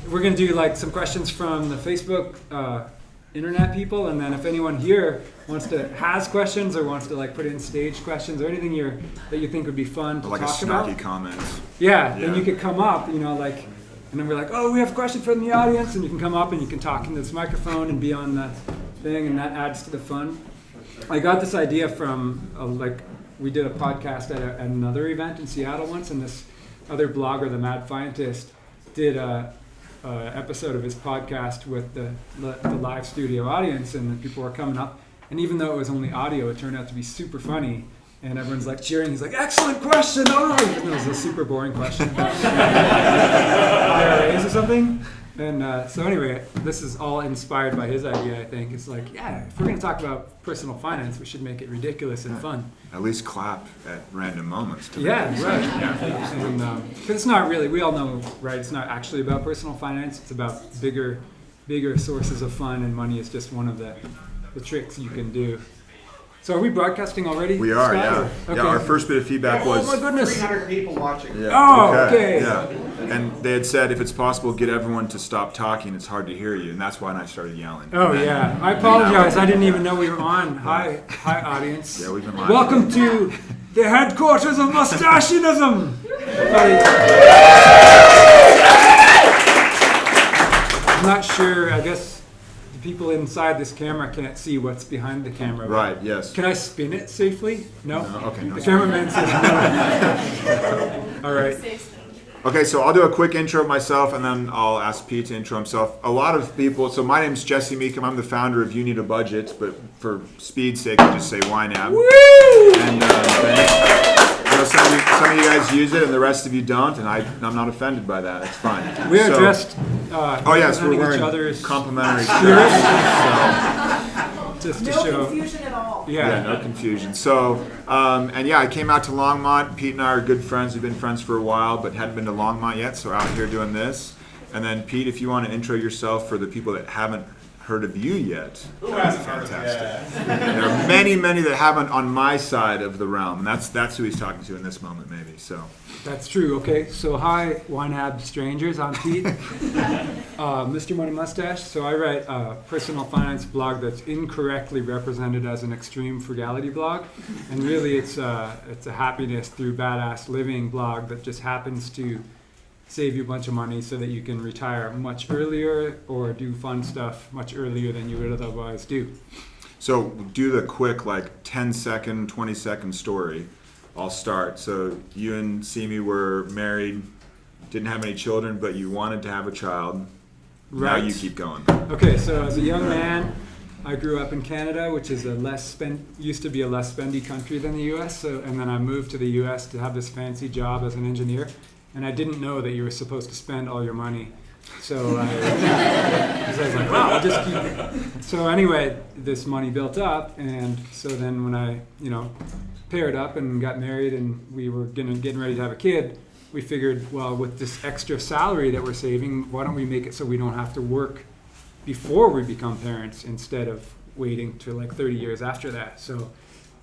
we're going to do like some questions from the Facebook internet people, and then if anyone here has questions or wants to like put in stage questions or anything that you think would be fun to like talk a snarky about. comments. Yeah, then you could come up, like, and then we're like, oh, we have a question from the audience, and you can come up and you can talk into this microphone and be on the thing, and that adds to the fun. I got this idea from we did a podcast at another event in Seattle once, and this other blogger, the Mad Scientist, did a episode of his podcast with the live studio audience, and the people were coming up, and even though it was only audio, it turned out to be super funny, and everyone's like cheering. He's like, excellent question! Oh, even though it was a super boring question about IRAs or something. And so anyway, this is all inspired by his idea, I think. It's like, yeah, if we're going to talk about personal finance, we should make it ridiculous and fun. At least clap at random moments. Yeah, right. Because it's not really, we all know, right, it's not actually about personal finance. It's about bigger sources of fun, and money is just one of the tricks you can do. So are we broadcasting already? We are, Scott? yeah. Okay. Yeah, our first bit of feedback was... Oh my goodness. 300 people watching. Yeah. Oh, okay. Yeah. And they had said, if it's possible, get everyone to stop talking. It's hard to hear you. And that's why I started yelling. Oh, yeah. I apologize. I didn't even know we were on. Hi, audience. Yeah, we've been live. Welcome to the headquarters of Mustachianism. I'm not sure. I guess the people inside this camera can't see what's behind the camera. Right, yes. Can I spin it safely? No? Okay. No. The cameraman says no. All right. Okay, so I'll do a quick intro of myself, and then I'll ask Pete to intro himself. A lot of people, so my name's Jesse Meekum. I'm the founder of You Need a Budget, but for speed's sake, I just say YNAB. Woo! And some of you guys use it, and the rest of you don't, and I'm not offended by that. It's fine. We are dressed yes, we're each wearing other's complimentary spirits. shirts. Just to No show. confusion at all. Yeah, no confusion. So, I came out to Longmont. Pete and I are good friends. We've been friends for a while, but hadn't been to Longmont yet, so we're out here doing this. And then, Pete, if you want to intro yourself for the people that haven't heard of you yet. Who hasn't heard of it? There are many, many that haven't on my side of the realm, and that's who he's talking to in this moment, maybe. So. That's true. Okay, so hi, YNAB strangers. I'm Pete, Mr Money Mustache. So I write a personal finance blog that's incorrectly represented as an extreme frugality blog, and really it's a happiness through badass living blog that just happens to save you a bunch of money so that you can retire much earlier or do fun stuff much earlier than you would otherwise do. So do the quick 10-second, 20-second story. I'll start. So you and Simi were married, didn't have any children, but you wanted to have a child. Right. Now you keep going. Okay, so as a young man, I grew up in Canada, which is used to be a less spendy country than the U.S. And then I moved to the U.S. to have this fancy job as an engineer, and I didn't know that you were supposed to spend all your money. So I was like, wow, I'll just keep. So anyway, this money built up, and so then when I, paired up and got married, and we were getting ready to have a kid, we figured, well, with this extra salary that we're saving, why don't we make it so we don't have to work before we become parents instead of waiting to 30 years after that. So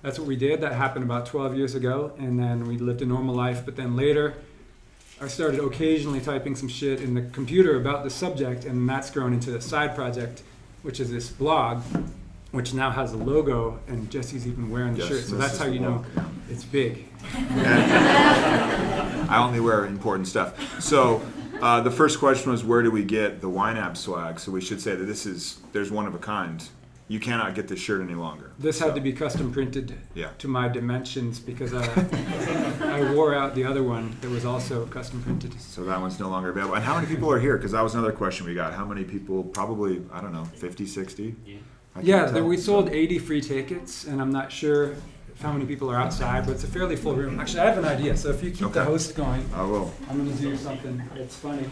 that's what we did. That happened about 12 years ago, and then we lived a normal life. But then later, I started occasionally typing some shit in the computer about the subject, and that's grown into a side project, which is this blog, which now has a logo, and Jesse's even wearing the shirt, so that's how you know it's big. I only wear important stuff. So the first question was, where do we get the YNAB swag? So we should say that there's one of a kind. You cannot get this shirt any longer. This had to be custom printed to my dimensions because I wore out the other one that was also custom printed. So that one's no longer available. And how many people are here? Because that was another question we got. How many people? Probably, 50, 60? Yeah, we sold 80 free tickets, and I'm not sure how many people are outside, but it's a fairly full room. Actually, I have an idea. So if you keep the host going, I will. I'm going to do something that's funny.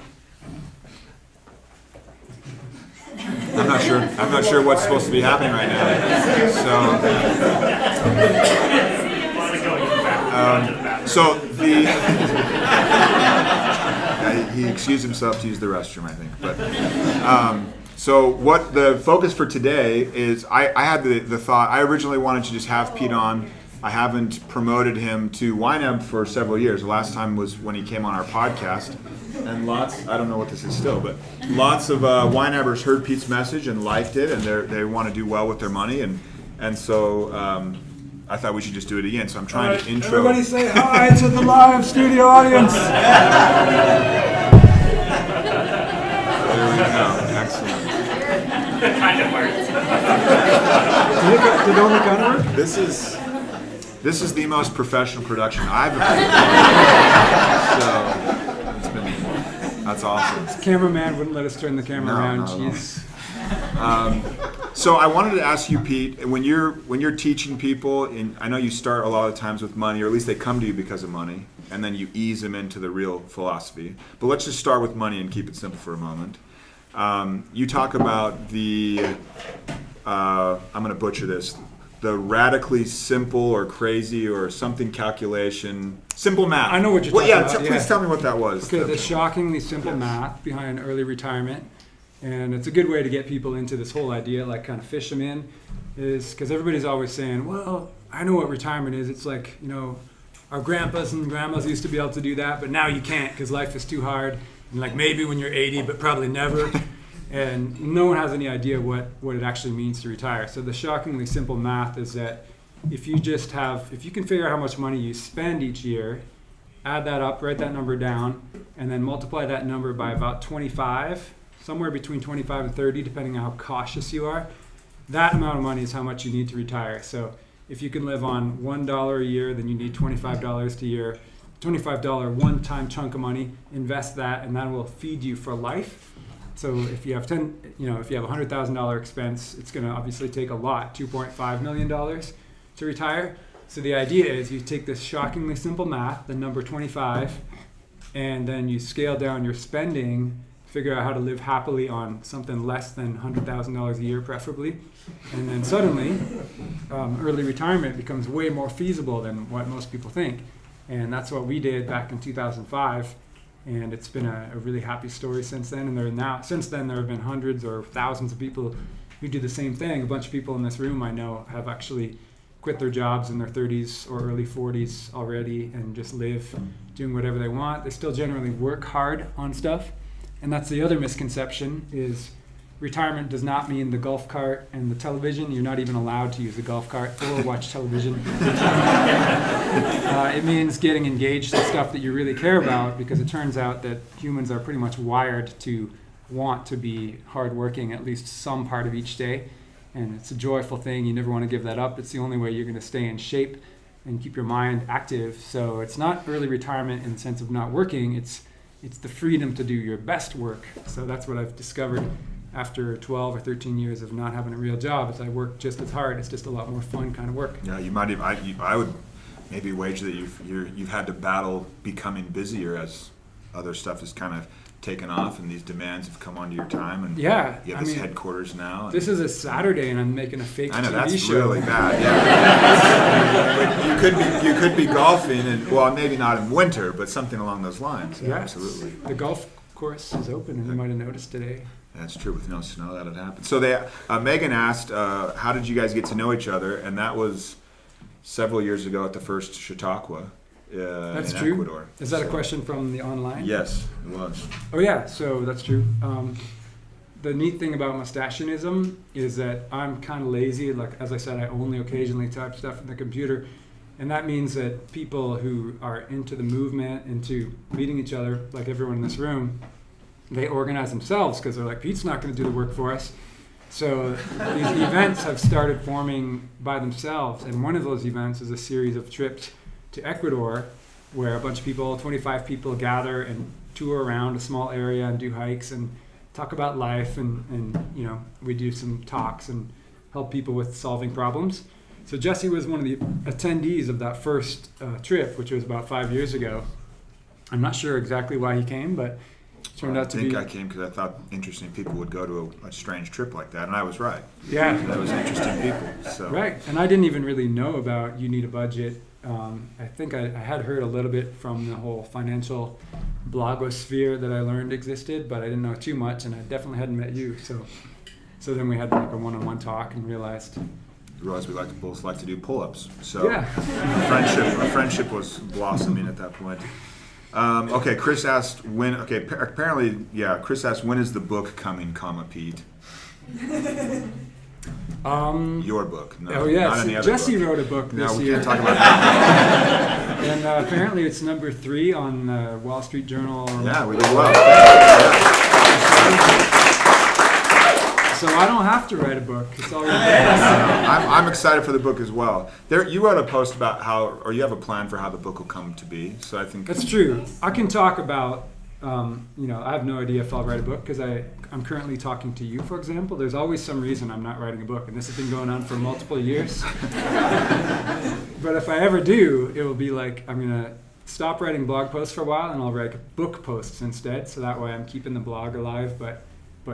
I'm not sure what's supposed to be happening right now. So he excused himself to use the restroom, I think. But so what the focus for today is, I had the thought. I originally wanted to just have Pete on I haven't promoted him to YNAB for several years. The last time was when he came on our podcast. And I don't know what this is still, but lots of YNABers heard Pete's message and liked it, and they want to do well with their money. And so I thought we should just do it again. So I'm trying to intro. Everybody say hi to the live studio audience. There we go. Excellent. Kind of works. Did all the gun work? This is the most professional production I've ever done. So that's awesome. Cameraman wouldn't let us turn the camera around. No. Jeez. So I wanted to ask you, Pete, when you're teaching people, and I know you start a lot of times with money, or at least they come to you because of money, and then you ease them into the real philosophy. But let's just start with money and keep it simple for a moment. You talk about the, I'm going to butcher this, the radically simple or crazy or something calculation, simple math. I know what you're talking about. Please tell me what that was. Okay, the shockingly simple math behind early retirement. And it's a good way to get people into this whole idea, like kind of fish them in, is because everybody's always saying, well, I know what retirement is. It's like, our grandpas and grandmas used to be able to do that, but now you can't because life is too hard. And like maybe when you're 80, but probably never. And no one has any idea what it actually means to retire. So the shockingly simple math is that if you can figure out how much money you spend each year, add that up, write that number down, and then multiply that number by about 25, somewhere between 25 and 30, depending on how cautious you are, that amount of money is how much you need to retire. So if you can live on $1 a year, then you need $25 a year, $25 one-time chunk of money, invest that, and that will feed you for life. So if you have if you have $100,000 expense, it's going to obviously take a lot, $2.5 million to retire. So the idea is you take this shockingly simple math, the number 25, and then you scale down your spending, figure out how to live happily on something less than $100,000 a year, preferably. And then suddenly, early retirement becomes way more feasible than what most people think. And that's what we did back in 2005. And it's been a really happy story since then. And since then, there have been hundreds or thousands of people who do the same thing. A bunch of people in this room I know have actually quit their jobs in their 30s or early 40s already and just live doing whatever they want. They still generally work hard on stuff. And that's the other misconception is retirement does not mean the golf cart and the television. You're not even allowed to use the golf cart or watch television. It means getting engaged in stuff that you really care about, because it turns out that humans are pretty much wired to want to be hardworking at least some part of each day. And it's a joyful thing. You never want to give that up. It's the only way you're going to stay in shape and keep your mind active. So it's not early retirement in the sense of not working. It's the freedom to do your best work. So that's what I've discovered after 12 or 13 years of not having a real job. Is I work just as hard. It's just a lot more fun kind of work. Yeah, you might even. I would maybe wager that you've had to battle becoming busier as other stuff has kind of taken off and these demands have come onto your time. And yeah, you have this headquarters now. This is a Saturday and I'm making a fake I know, TV that's show. really bad. Yeah. But you could be golfing, and well, maybe not in winter, but something along those lines. Yeah, absolutely. The golf course is open, and you might have noticed today. That's true. With no snow, that had happened. So Megan asked, how did you guys get to know each other? And that was several years ago at the first Chautauqua that's in true. Ecuador. Is that a question from the online? Yes, it was. Oh yeah, so that's true. The neat thing about mustachianism is that I'm kind of lazy. Like, as I said, I only occasionally type stuff in the computer. And that means that people who are into the movement, into meeting each other, like everyone in this room, they organize themselves because they're like, Pete's not going to do the work for us. So these events have started forming by themselves. And one of those events is a series of trips to Ecuador where a bunch of people, 25 people, gather and tour around a small area and do hikes and talk about life. And we do some talks and help people with solving problems. So Jesse was one of the attendees of that first trip, which was about 5 years ago. I'm not sure exactly why he came, but it turned out to be... I came because I thought interesting people would go to a strange trip like that, and I was right. Yeah. That was interesting people. So. Right, and I didn't even really know about You Need a Budget. I think I had heard a little bit from the whole financial blogosphere that I learned existed, but I didn't know too much, and I definitely hadn't met you. So then we had like a one-on-one talk and realized realized we both like to do pull-ups. So Yeah. our friendship was blossoming at that point. Okay, Chris asked when. Okay, apparently, yeah. Chris asked when is the book coming, Pete? Your book. No, Oh yeah, not so any other Jesse book. wrote a book No, this we year. can't talk about that. And apparently it's number 3 on the Wall Street Journal. Yeah, we did well. So I don't have to write a book. It's already there. I'm excited for the book as well. You wrote a post about or you have a plan for how the book will come to be. So I think That's true. I can talk about, I have no idea if I'll write a book because I'm currently talking to you, for example. There's always some reason I'm not writing a book, and this has been going on for multiple years. But if I ever do, it will be like I'm going to stop writing blog posts for a while, and I'll write book posts instead. So that way I'm keeping the blog alive, but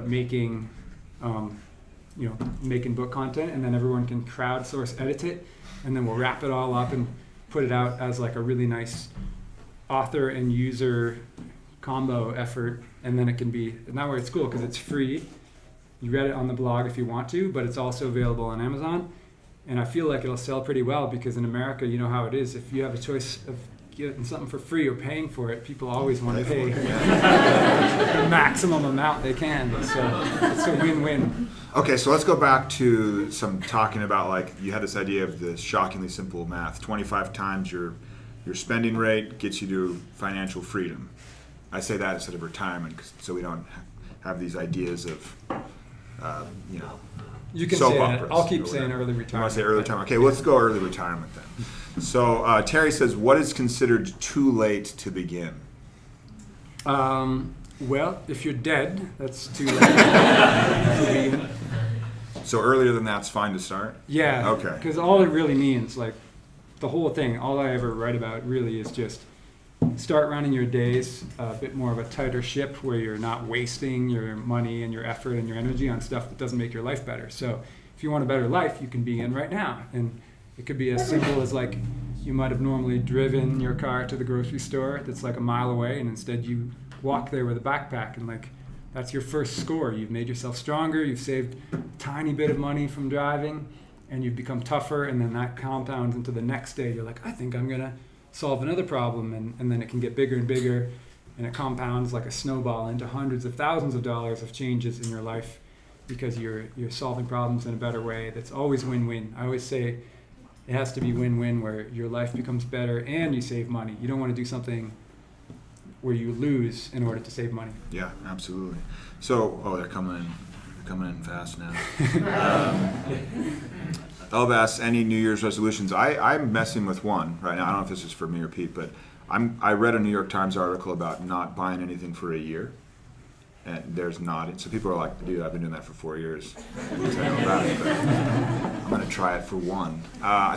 making, making book content, and then everyone can crowdsource edit it, and then we'll wrap it all up and put it out as like a really nice author and user combo effort, and then it can be, now where it's cool because it's free. You read it on the blog if you want to, but it's also available on Amazon, and I feel like it'll sell pretty well because in America, you know how it is. If you have a choice of getting something for free or paying for it, people always want to pay the maximum amount they can. So it's a win-win. Okay, so let's go back to some talking about, like, you had this idea of the shockingly simple math. 25 times your spending rate gets you to financial freedom. I say that instead of retirement, so we don't have these ideas of, You can soap say operas. that. I'll keep or saying whatever. early You retirement. want to say early retirement? Okay, let's go early retirement then. So Terry says, what is considered too late to begin? Well, if you're dead, that's too late to begin. So earlier than that's fine to start? Yeah. Okay. Because all it really means, like, the whole thing, all I ever write about really is just start running your days a bit more of a tighter ship where you're not wasting your money and your effort and your energy on stuff that doesn't make your life better. So if you want a better life, you can begin right now. And it could be as simple as, like, you might have normally driven your car to the grocery store that's like a mile away, and instead you walk there with a backpack, and like that's your first score. You've made yourself stronger, you've saved a tiny bit of money from driving, and you've become tougher, and then that compounds into the next day. You're like, I think I'm gonna solve another problem, and then it can get bigger and bigger, and it compounds like a snowball into hundreds of thousands of dollars of changes in your life because you're solving problems in a better way. That's always win-win. I always say it has to be win-win where your life becomes better and you save money. You don't want to do something where you lose in order to save money. Yeah, absolutely. So, they're coming in. They're coming in fast now. Elvis, any New Year's resolutions? I'm messing with one right now. I don't know if this is for me or Pete, but I read a New York Times article about not buying anything for a year. And there's not. So people are like, dude, I've been doing that for 4 years. I know about it, but I'm going to try it for one.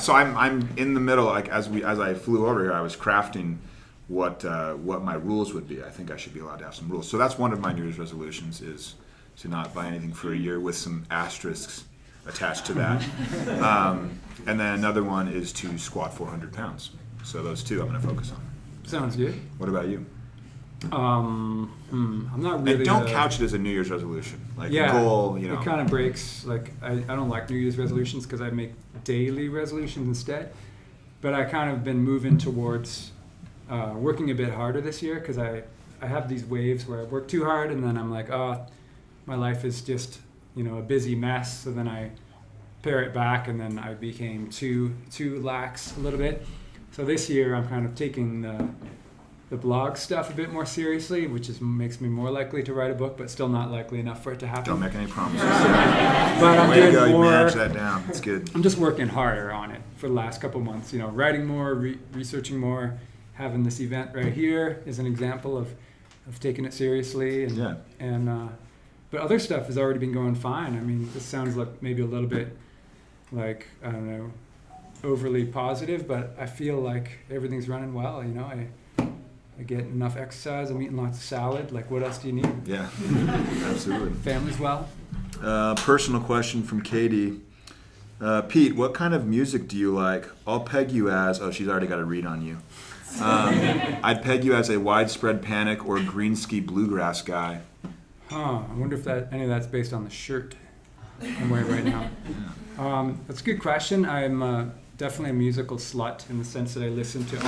So I'm in the middle. Like as I flew over here, I was crafting what my rules would be. I think I should be allowed to have some rules. So that's one of my New Year's resolutions, is to not buy anything for a year, with some asterisks attached to that. And then another one is to squat 400 pounds. So those two I'm going to focus on. Sounds good. What about you? I'm not really. And don't couch it as a New Year's resolution. Like a goal, It kind of breaks. Like I don't like New Year's resolutions because I make daily resolutions instead. But I kind of been moving towards working a bit harder this year because I have these waves where I work too hard and then I'm like, my life is just a busy mess. So then I pare it back and then I became too lax a little bit. So this year I'm kind of taking the blog stuff a bit more seriously, which makes me more likely to write a book, but still not likely enough for it to happen. Don't make any promises. But I'm Way to doing go, you more. manage that down. It's good. I'm just working harder on it for the last couple months. Writing more, researching more. Having this event right here is an example of taking it seriously. But other stuff has already been going fine. I mean, this sounds like maybe a little bit like, I don't know, overly positive, but I feel like everything's running well. I get enough exercise. I'm eating lots of salad. Like, what else do you need? Yeah, absolutely. Family's well. Personal question from Katie. Pete, what kind of music do you like? I'll peg you as, she's already got a read on you. I'd peg you as a Widespread Panic or Greenski bluegrass guy. I wonder if any of that's based on the shirt I'm wearing right now. Yeah. That's a good question. I'm definitely a musical slut in the sense that I listen to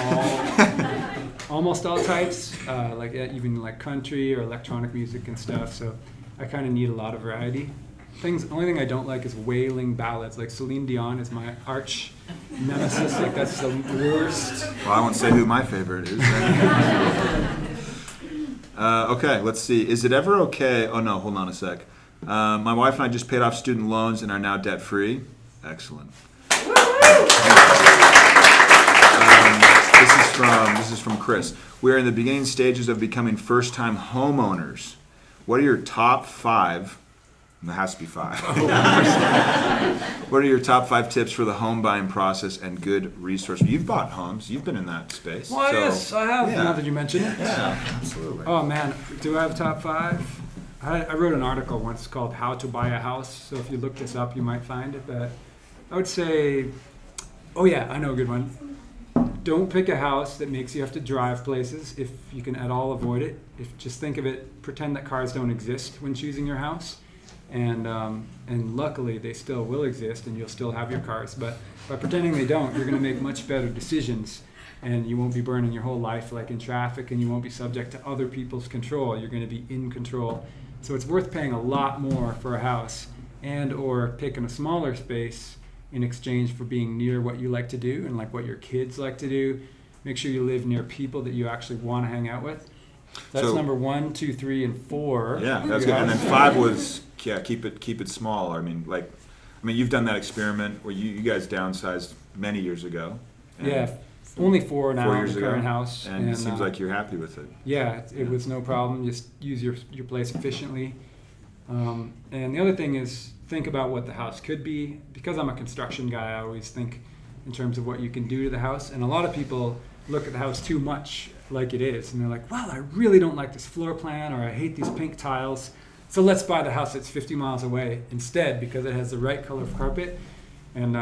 almost all types, even like country or electronic music and stuff. So I kind of need a lot of variety. The only thing I don't like is wailing ballads. Like Celine Dion is my arch nemesis. Like that's the worst. Well, I won't say who my favorite is. Okay, let's see. Is it ever okay? Oh no, hold on a sec. My wife and I just paid off student loans and are now debt free. Excellent. This is from Chris. We are in the beginning stages of becoming first time homeowners. What are your top 5? It has to be 5. What are your top 5 tips for the home buying process and good resources? You've bought homes. You've been in that space. Well, yes, I have. Yeah. Now that you mention it. Yeah, absolutely. Oh man, do I have top 5? I wrote an article once called "How to Buy a House." So if you look this up, you might find it. But I would say, oh yeah, I know a good one. Don't pick a house that makes you have to drive places if you can at all avoid it. Just think of it, pretend that cars don't exist when choosing your house. And luckily they still will exist and you'll still have your cars, but by pretending they don't, you're going to make much better decisions and you won't be burning your whole life like in traffic, and you won't be subject to other people's control. You're going to be in control. So it's worth paying a lot more for a house and or picking a smaller space in exchange for being near what you like to do and like what your kids like to do. Make sure you live near people that you actually want to hang out with. That's number 1, 2, 3, and 4. Yeah, that's good. And then 5 was keep it small. I mean, you've done that experiment where you guys downsized many years ago. Yeah, only 4 now 4 in years the ago, current house. and it seems like you're happy with it. Yeah, it was no problem. Just use your place efficiently. And the other thing is think about what the house could be. Because I'm a construction guy, I always think in terms of what you can do to the house. And a lot of people look at the house too much like it is. And they're like, well, I really don't like this floor plan, or I hate these pink tiles. So let's buy the house that's 50 miles away instead because it has the right color of carpet. And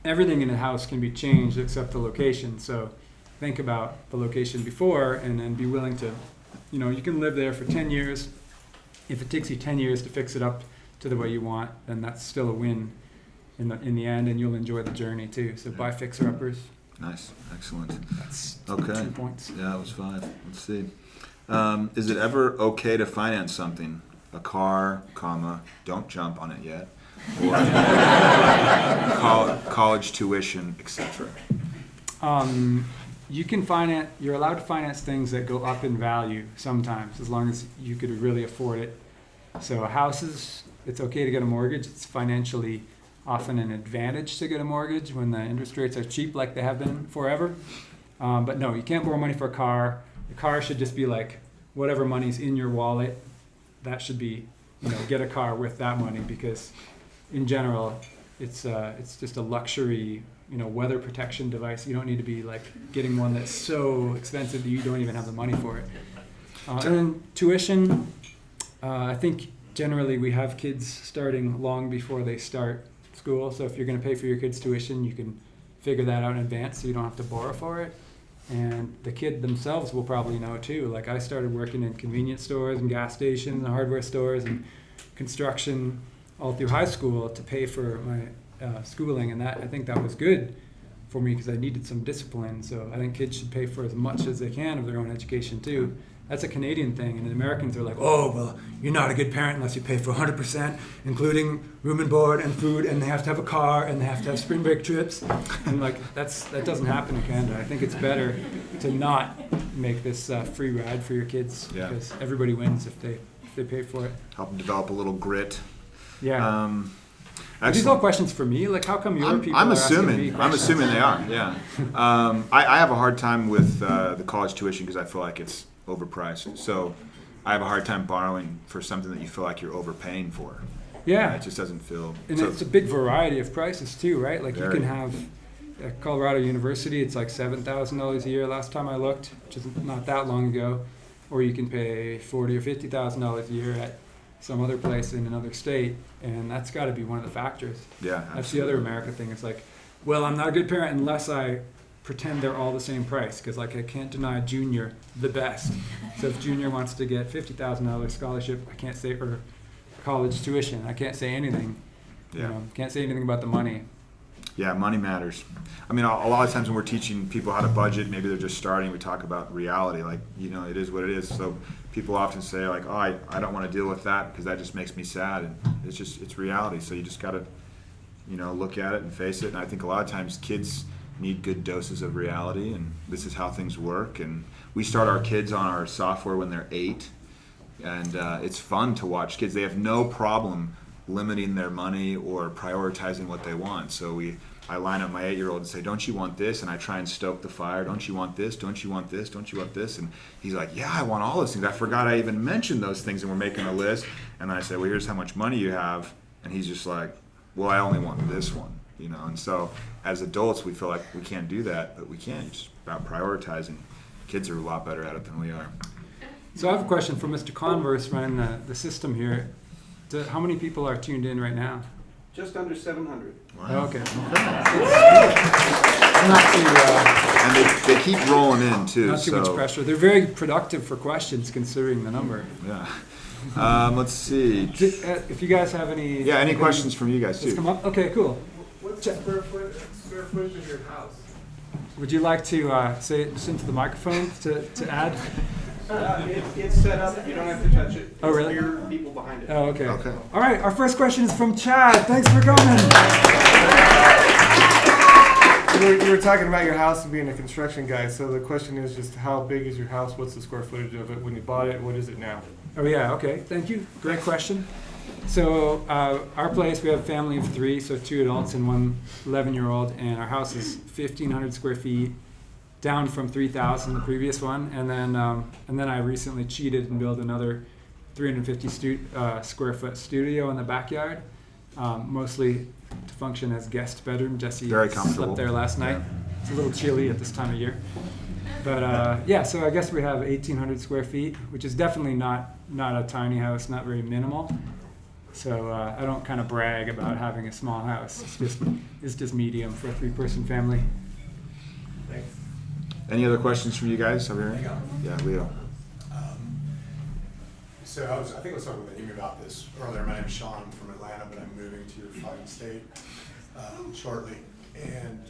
everything in the house can be changed except the location. So think about the location before and then be willing to, you can live there for 10 years. If it takes you 10 years to fix it up to the way you want, then that's still a win in the end, and you'll enjoy the journey too. So buy fixer-uppers. Nice, excellent. That's Okay. 2 points. Yeah, that was 5. Let's see. Is it ever okay to finance something? A car, don't jump on it yet, or college tuition, etc. You can finance. You're allowed to finance things that go up in value sometimes, as long as you could really afford it. So houses, it's okay to get a mortgage. It's financially often an advantage to get a mortgage when the interest rates are cheap, like they have been forever. But no, you can't borrow money for a car. The car should just be like whatever money's in your wallet. That should be, get a car with that money, because in general, it's just a luxury, weather protection device. You don't need to be like getting one that's so expensive that you don't even have the money for it. And then tuition, I think generally we have kids starting long before they start school. So if you're going to pay for your kids' tuition, you can figure that out in advance so you don't have to borrow for it. And the kid themselves will probably know too. Like I started working in convenience stores and gas stations and hardware stores and construction all through high school to pay for my schooling, and I think that was good for me because I needed some discipline. So I think kids should pay for as much as they can of their own education too. That's a Canadian thing, and the Americans are like, oh, well, you're not a good parent unless you pay for 100%, including room and board and food, and they have to have a car, and they have to have spring break trips. And like that doesn't happen in Canada. I think it's better to not make this free ride for your kids, because everybody wins if they pay for it. Help them develop a little grit. Yeah. Are these all questions for me? Like, how come your people I'm are asking me assuming. questions? I'm assuming they are. Yeah. I have a hard time with the college tuition because I feel like it's overpriced. So I have a hard time borrowing for something that you feel like you're overpaying for. Yeah. It just doesn't feel. And it's a big variety of prices too, right? Like you can have at Colorado University, it's like $7,000 a year last time I looked, which is not that long ago. Or you can pay $40,000 or $50,000 a year at some other place in another state, and that's got to be one of the factors. Yeah. That's the other America thing. It's like, well, I'm not a good parent unless I pretend they're all the same price, because like I can't deny Junior the best. So if Junior wants to get $50,000 scholarship, I can't say, or college tuition, I can't say anything. You Yeah. know, can't say anything about the money. Yeah, money matters. I mean, a lot of times when we're teaching people how to budget, maybe they're just starting, we talk about reality, like, you know, it is what it is. So people often say like, oh, I don't want to deal with that because that just makes me sad. And it's reality. So you just got to, you know, look at it and face it. And I think a lot of times kids need good doses of reality, and this is how things work. And we start our kids on our software when they're 8, and it's fun to watch kids. They have no problem limiting their money or prioritizing what they want. So I line up my 8-year-old and say, don't you want this? And I try and stoke the fire. Don't you want this? Don't you want this? Don't you want this? And he's like, yeah, I want all those things. I forgot I even mentioned those things, and we're making a list. And then I say, well, here's how much money you have. And he's just like, well, I only want this one, you know. And so as adults, we feel like we can't do that, but we can. It's just about prioritizing. Kids are a lot better at it than we are. So I have a question for Mr. Converse running the system here. How many people are tuned in right now? Just under 700. Wow. Oh, okay. Not too, And they keep rolling in too. not too much pressure. They're very productive for questions considering the number. Yeah. Let's see. If you guys have any... Yeah, any questions from you guys Let's too? come up. Okay, cool. What's the square footage of your house? Would you like to say it just into the microphone to add? It's set up. You don't have to touch it. Oh, really? There are people behind it. Oh, okay. Okay. All right, our first question is from Chad. Thanks for coming. You were talking about your house and being a construction guy, so the question is just how big is your house? What's the square footage of it when you bought it? What is it now? Oh, yeah, okay. Thank you. Great question. So our place, we have a family of 3, so 2 adults and 1 11-year-old, and our house is 1,500 square feet, down from 3,000 the previous one, and then I recently cheated and built another 350 square foot studio in the backyard, mostly to function as guest bedroom. Jesse Very comfortable. slept there last night. Yeah. It's a little chilly at this time of year, but yeah. So I guess we have 1,800 square feet, which is definitely not a tiny house, not very minimal. So I don't kind of brag about having a small house. It's just medium for a 3-person family. Thanks. Any other questions from you guys over here? Yeah, Leo. So I think I was talking with Amy about this earlier. My name is Sean. I'm from Atlanta, but I'm moving to your fine state shortly. And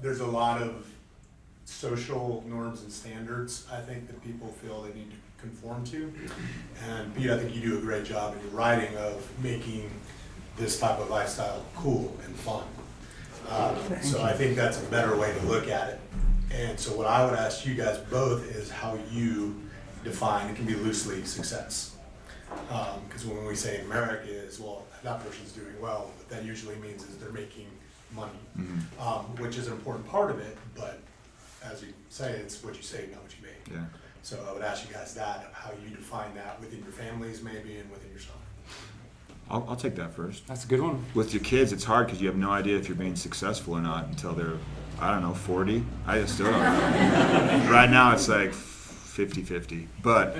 there's a lot of social norms and standards, I think, that people feel they need to conform to. And Pete, I think you do a great job in your writing of making this type of lifestyle cool and fun. So I think that's a better way to look at it. And so what I would ask you guys both is how you define, it can be loosely, success. Because when we say America is, well, that person's doing well, what that usually means is they're making money, which is an important part of it, but as you say, it's what you say, not what you make. Yeah. So I would ask you guys that, how you define that within your families maybe and within yourself. I'll take that first. That's a good one. With your kids, it's hard because you have no idea if you're being successful or not until they're, I don't know, 40. I just still don't know. Right now it's like 50-50. But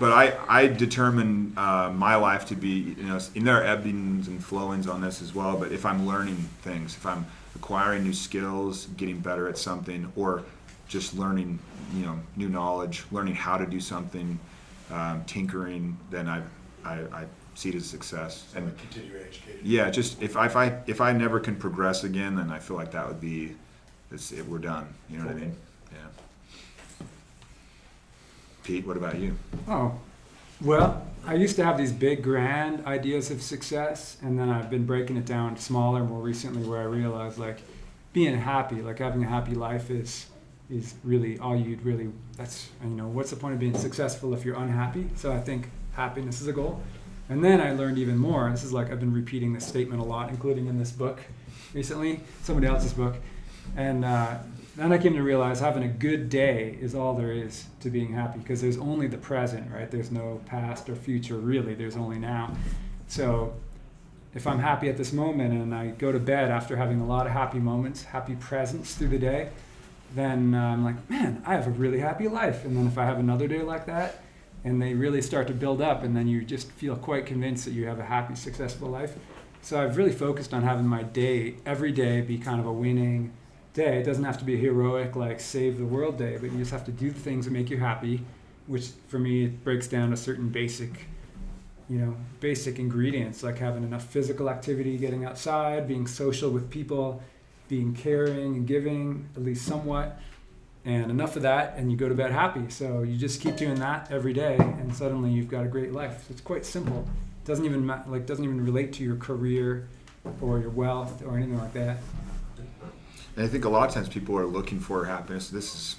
I determine my life to be, you know, and there are ebbings and flowings on this as well, but if I'm learning things, if I'm acquiring new skills, getting better at something, or just learning, you know, new knowledge, learning how to do something, tinkering, then I see it as success. So and continue educating. Yeah, just if I never can progress again, then I feel like that would be, we're done. You know what I mean? Yeah. Pete, what about you? Oh, well, I used to have these big, grand ideas of success, and then I've been breaking it down smaller more recently, where I realized like being happy, like having a happy life is really all you'd really. That's, you know, what's the point of being successful if you're unhappy? So I think happiness is a goal. And then I learned even more. This is like I've been repeating this statement a lot, including in this book recently, somebody else's book, and then I came to realize having a good day is all there is to being happy, because there's only the present, right? There's no past or future, really. There's only now. So if I'm happy at this moment and I go to bed after having a lot of happy moments, happy presents through the day, then I'm like, man, I have a really happy life. And then if I have another day like that, and they really start to build up, and then you just feel quite convinced that you have a happy, successful life. So I've really focused on having my day, every day, be kind of a winning day. It doesn't have to be a heroic, like, save the world day, but you just have to do the things that make you happy, which for me breaks down to certain basic, basic ingredients like having enough physical activity, getting outside, being social with people, being caring and giving, at least somewhat, and enough of that, and you go to bed happy. So you just keep doing that every day, and suddenly you've got a great life. It's quite simple. It doesn't even doesn't even relate to your career or your wealth or anything like that. And I think a lot of times people are looking for happiness. This is,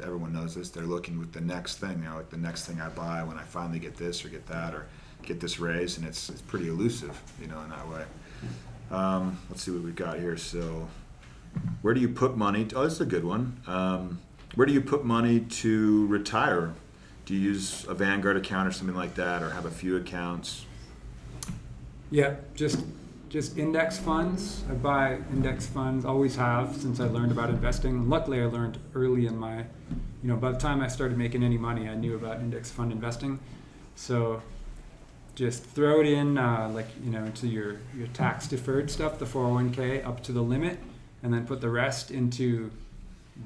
everyone knows this. They're looking with the next thing, like the next thing I buy when I finally get this or get that or get this raise, and it's pretty elusive, in that way. Let's see what we've got here. So, where do you put money? Oh, this is a good one. Where do you put money to retire? Do you use a Vanguard account or something like that, or have a few accounts? Yeah, just index funds. I buy index funds, always have since I learned about investing. Luckily, I learned early in my, by the time I started making any money, I knew about index fund investing. So just throw it in, into your tax deferred stuff, the 401k, up to the limit, and then put the rest into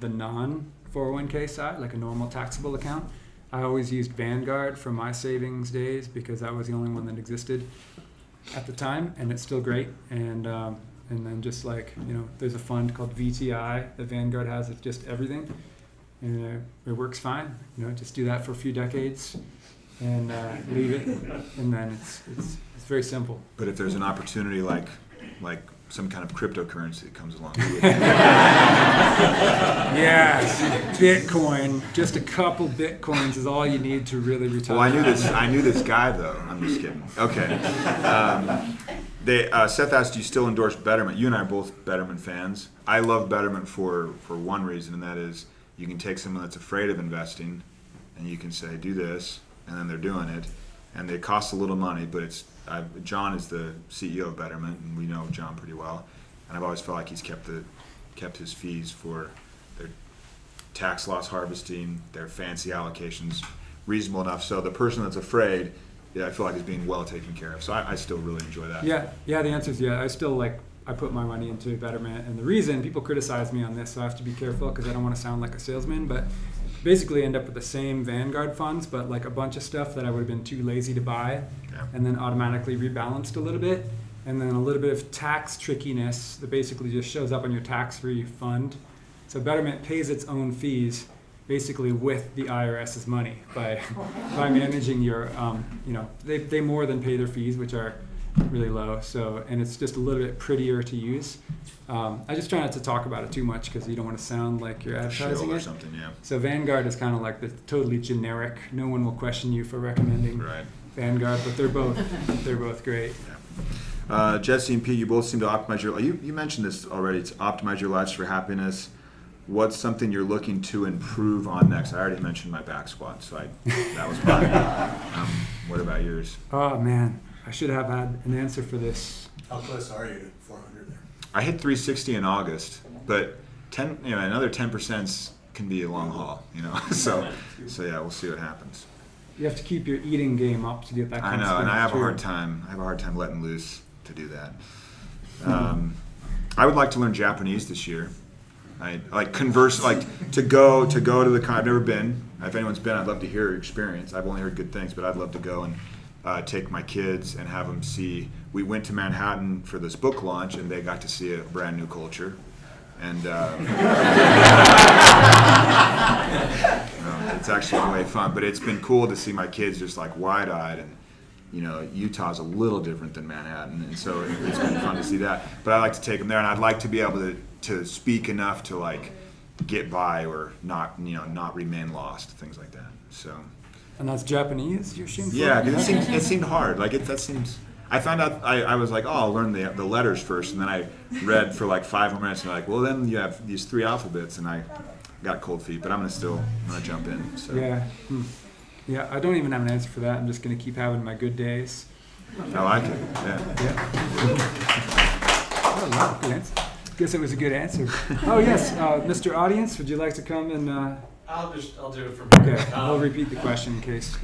the non 401k side, like a normal taxable account. I always used Vanguard for my savings days because that was the only one that existed at the time, and it's still great. And then just there's a fund called VTI that Vanguard has. It's just everything, and it works fine. Just do that for a few decades and leave it, and then it's very simple. But if there's an opportunity like some kind of cryptocurrency that comes along. Yes, Bitcoin. Just a couple Bitcoins is all you need to really retire. Well, I knew this guy though. I'm just kidding. Okay. Seth asked, do you still endorse Betterment? You and I are both Betterment fans. I love Betterment for one reason, and that is you can take someone that's afraid of investing, and you can say, do this, and then they're doing it, and it costs a little money, but John is the CEO of Betterment, and we know John pretty well, and I've always felt like he's kept his fees for their tax loss harvesting, their fancy allocations reasonable enough, so the person that's afraid, I feel like is being well taken care of. So I still really enjoy that. Yeah, the answer is yeah. I still I put my money into Betterment, and the reason people criticize me on this, so I have to be careful because I don't want to sound like a salesman, but basically end up with the same Vanguard funds, but like a bunch of stuff that I would have been too lazy to buy, and then automatically rebalanced a little bit, and then a little bit of tax trickiness that basically just shows up on your tax-free fund. So Betterment pays its own fees basically with the IRS's money by managing your, they more than pay their fees, which are really low. So, and it's just a little bit prettier to use. I just try not to talk about it too much because you don't want to sound like you're advertising or it. Something, yeah. So Vanguard is kind of like the totally generic. No one will question you for recommending Vanguard, but they're both great. Yeah. Jesse and Pete, you both seem to optimize your. You mentioned this already. To optimize your lives for happiness. What's something you're looking to improve on next? I already mentioned my back squat, so that was mine. What about yours? Oh man, I should have had an answer for this. How close are you to 400 there? I hit 360 in August, but another 10% can be a long haul, So yeah, we'll see what happens. You have to keep your eating game up to get that kind of I know, stuff. and I have a hard time letting loose to do that. I would like to learn Japanese this year. I converse, to go to the con. I've never been. If anyone's been, I'd love to hear your experience. I've only heard good things, but I'd love to go and take my kids and have them see. We went to Manhattan for this book launch, and they got to see a brand new culture. And it's actually way fun. But it's been cool to see my kids just wide-eyed, and Utah's a little different than Manhattan, and so it's been fun to see that. But I like to take them there, and I'd like to be able to speak enough to get by or not remain lost, things like that. So. And that's Japanese you're shooting for? Yeah, it seemed hard. That seems. I found out I was like, I'll learn the letters first, and then I read for 5 more minutes, and well, then you have these 3 alphabets, and I got cold feet, but I'm gonna jump in. So. Yeah. Yeah, I don't even have an answer for that. I'm just gonna keep having my good days. I like it. Yeah. Oh, wow, good answer. Guess it was a good answer. Oh yes, Mr. Audience, would you like to come and? I'll do it from here. Okay, I'll repeat the question in case.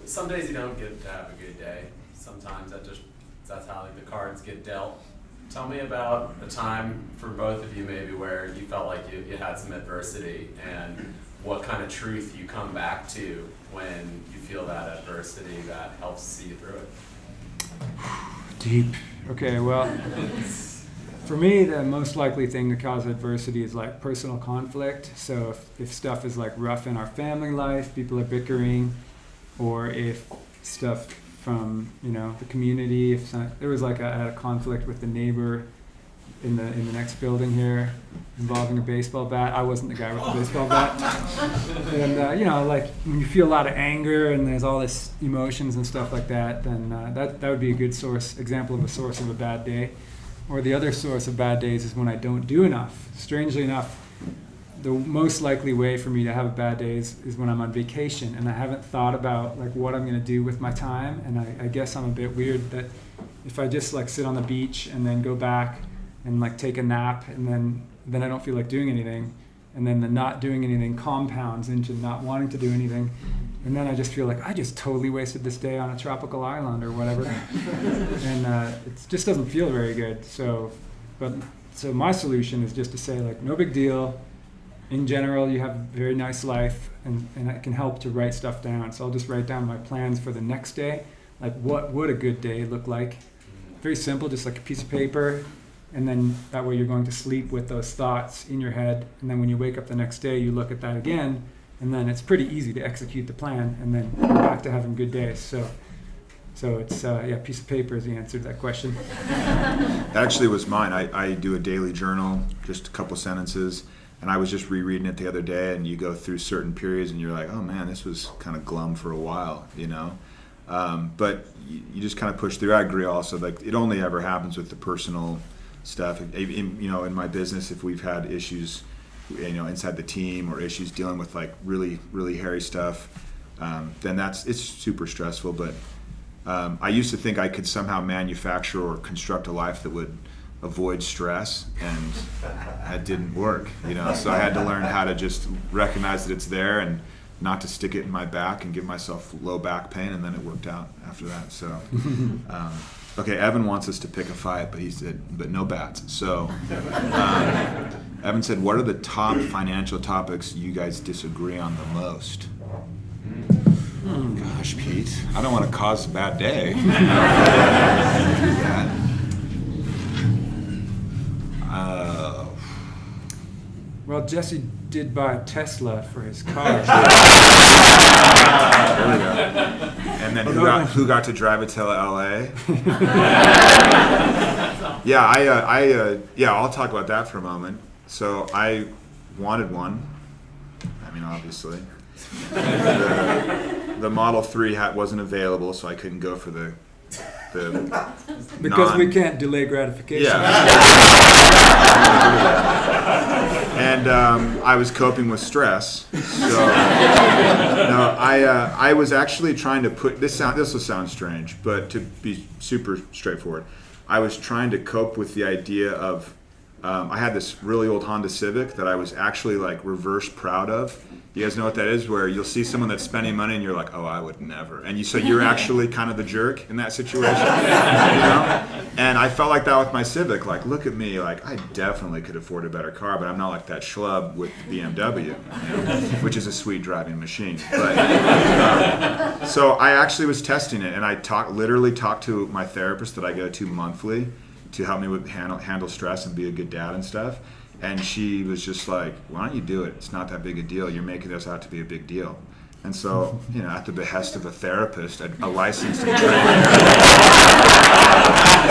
Some days you don't get to have a good day. Sometimes that's how the cards get dealt. Tell me about a time for both of you maybe where you felt like you had some adversity and what kind of truth you come back to when you feel that adversity that helps see you through it? Deep. Okay, well, for me, the most likely thing to cause adversity is like personal conflict. So if stuff is like rough in our family life, people are bickering, or if stuff from, you know, the community, if there was like a conflict with the neighbor in the next building here involving a baseball bat. I wasn't the guy with the baseball bat. And you know, like when you feel a lot of anger and there's all this emotions and stuff like that, then that would be a good example of a source of a bad day. Or the other source of bad days is when I don't do enough. Strangely enough, the most likely way for me to have a bad day is when I'm on vacation and I haven't thought about like what I'm going to do with my time. And I guess I'm a bit weird that if I just like sit on the beach and then go back and like take a nap and then I don't feel like doing anything, and then the not doing anything compounds into not wanting to do anything, and then I just feel like I just totally wasted this day on a tropical island or whatever. And it just doesn't feel very good. So my solution is just to say like, no big deal. In general, you have a very nice life, and it can help to write stuff down. So I'll just write down my plans for the next day, like what would a good day look like. Very simple, just like a piece of paper. And then that way you're going to sleep with those thoughts in your head. And then when you wake up the next day, you look at that again. And then it's pretty easy to execute the plan and then go back to having good days. So it's, piece of paper is the answer to that question. That actually was mine. I do a daily journal, just a couple sentences. And I was just rereading it the other day, and you go through certain periods and you're like, oh man, this was kind of glum for a while, you know? But you just kind of push through. I agree also, like it only ever happens with the personal stuff. In my business, if we've had issues, you know, inside the team or issues dealing with like really, really hairy stuff, then it's super stressful. But I used to think I could somehow manufacture or construct a life that would avoid stress, and that didn't work, you know. So I had to learn how to just recognize that it's there and not to stick it in my back and give myself low back pain, and then it worked out after that. So okay, Evan wants us to pick a fight, but he said, but no bats. So Evan said, what are the top financial topics you guys disagree on the most? Gosh, Pete, I don't want to cause a bad day. Well, Jesse did buy a Tesla for his car. There we go. And then who got to drive it to LA? I'll talk about that for a moment. So I wanted one. I mean, obviously. The Model 3 wasn't available, so I couldn't go for the because we can't delay gratification. And I was coping with stress. So I was actually trying to put this will sound strange, but to be super straightforward, I was trying to cope with the idea of I had this really old Honda Civic that I was actually like reverse proud of. You guys know what that is, where you'll see someone that's spending money and you're like, oh, I would never. And so you're actually kind of the jerk in that situation, you know? And I felt like that with my Civic. Like, look at me. Like, I definitely could afford a better car, but I'm not like that schlub with BMW, you know, which is a sweet driving machine. But so I actually was testing it, and I literally talked to my therapist that I go to monthly to help me with handle stress and be a good dad and stuff. And she was just like, why don't you do it? It's not that big a deal. You're making this out to be a big deal. And so, you know, at the behest of a therapist, a licensed and trained,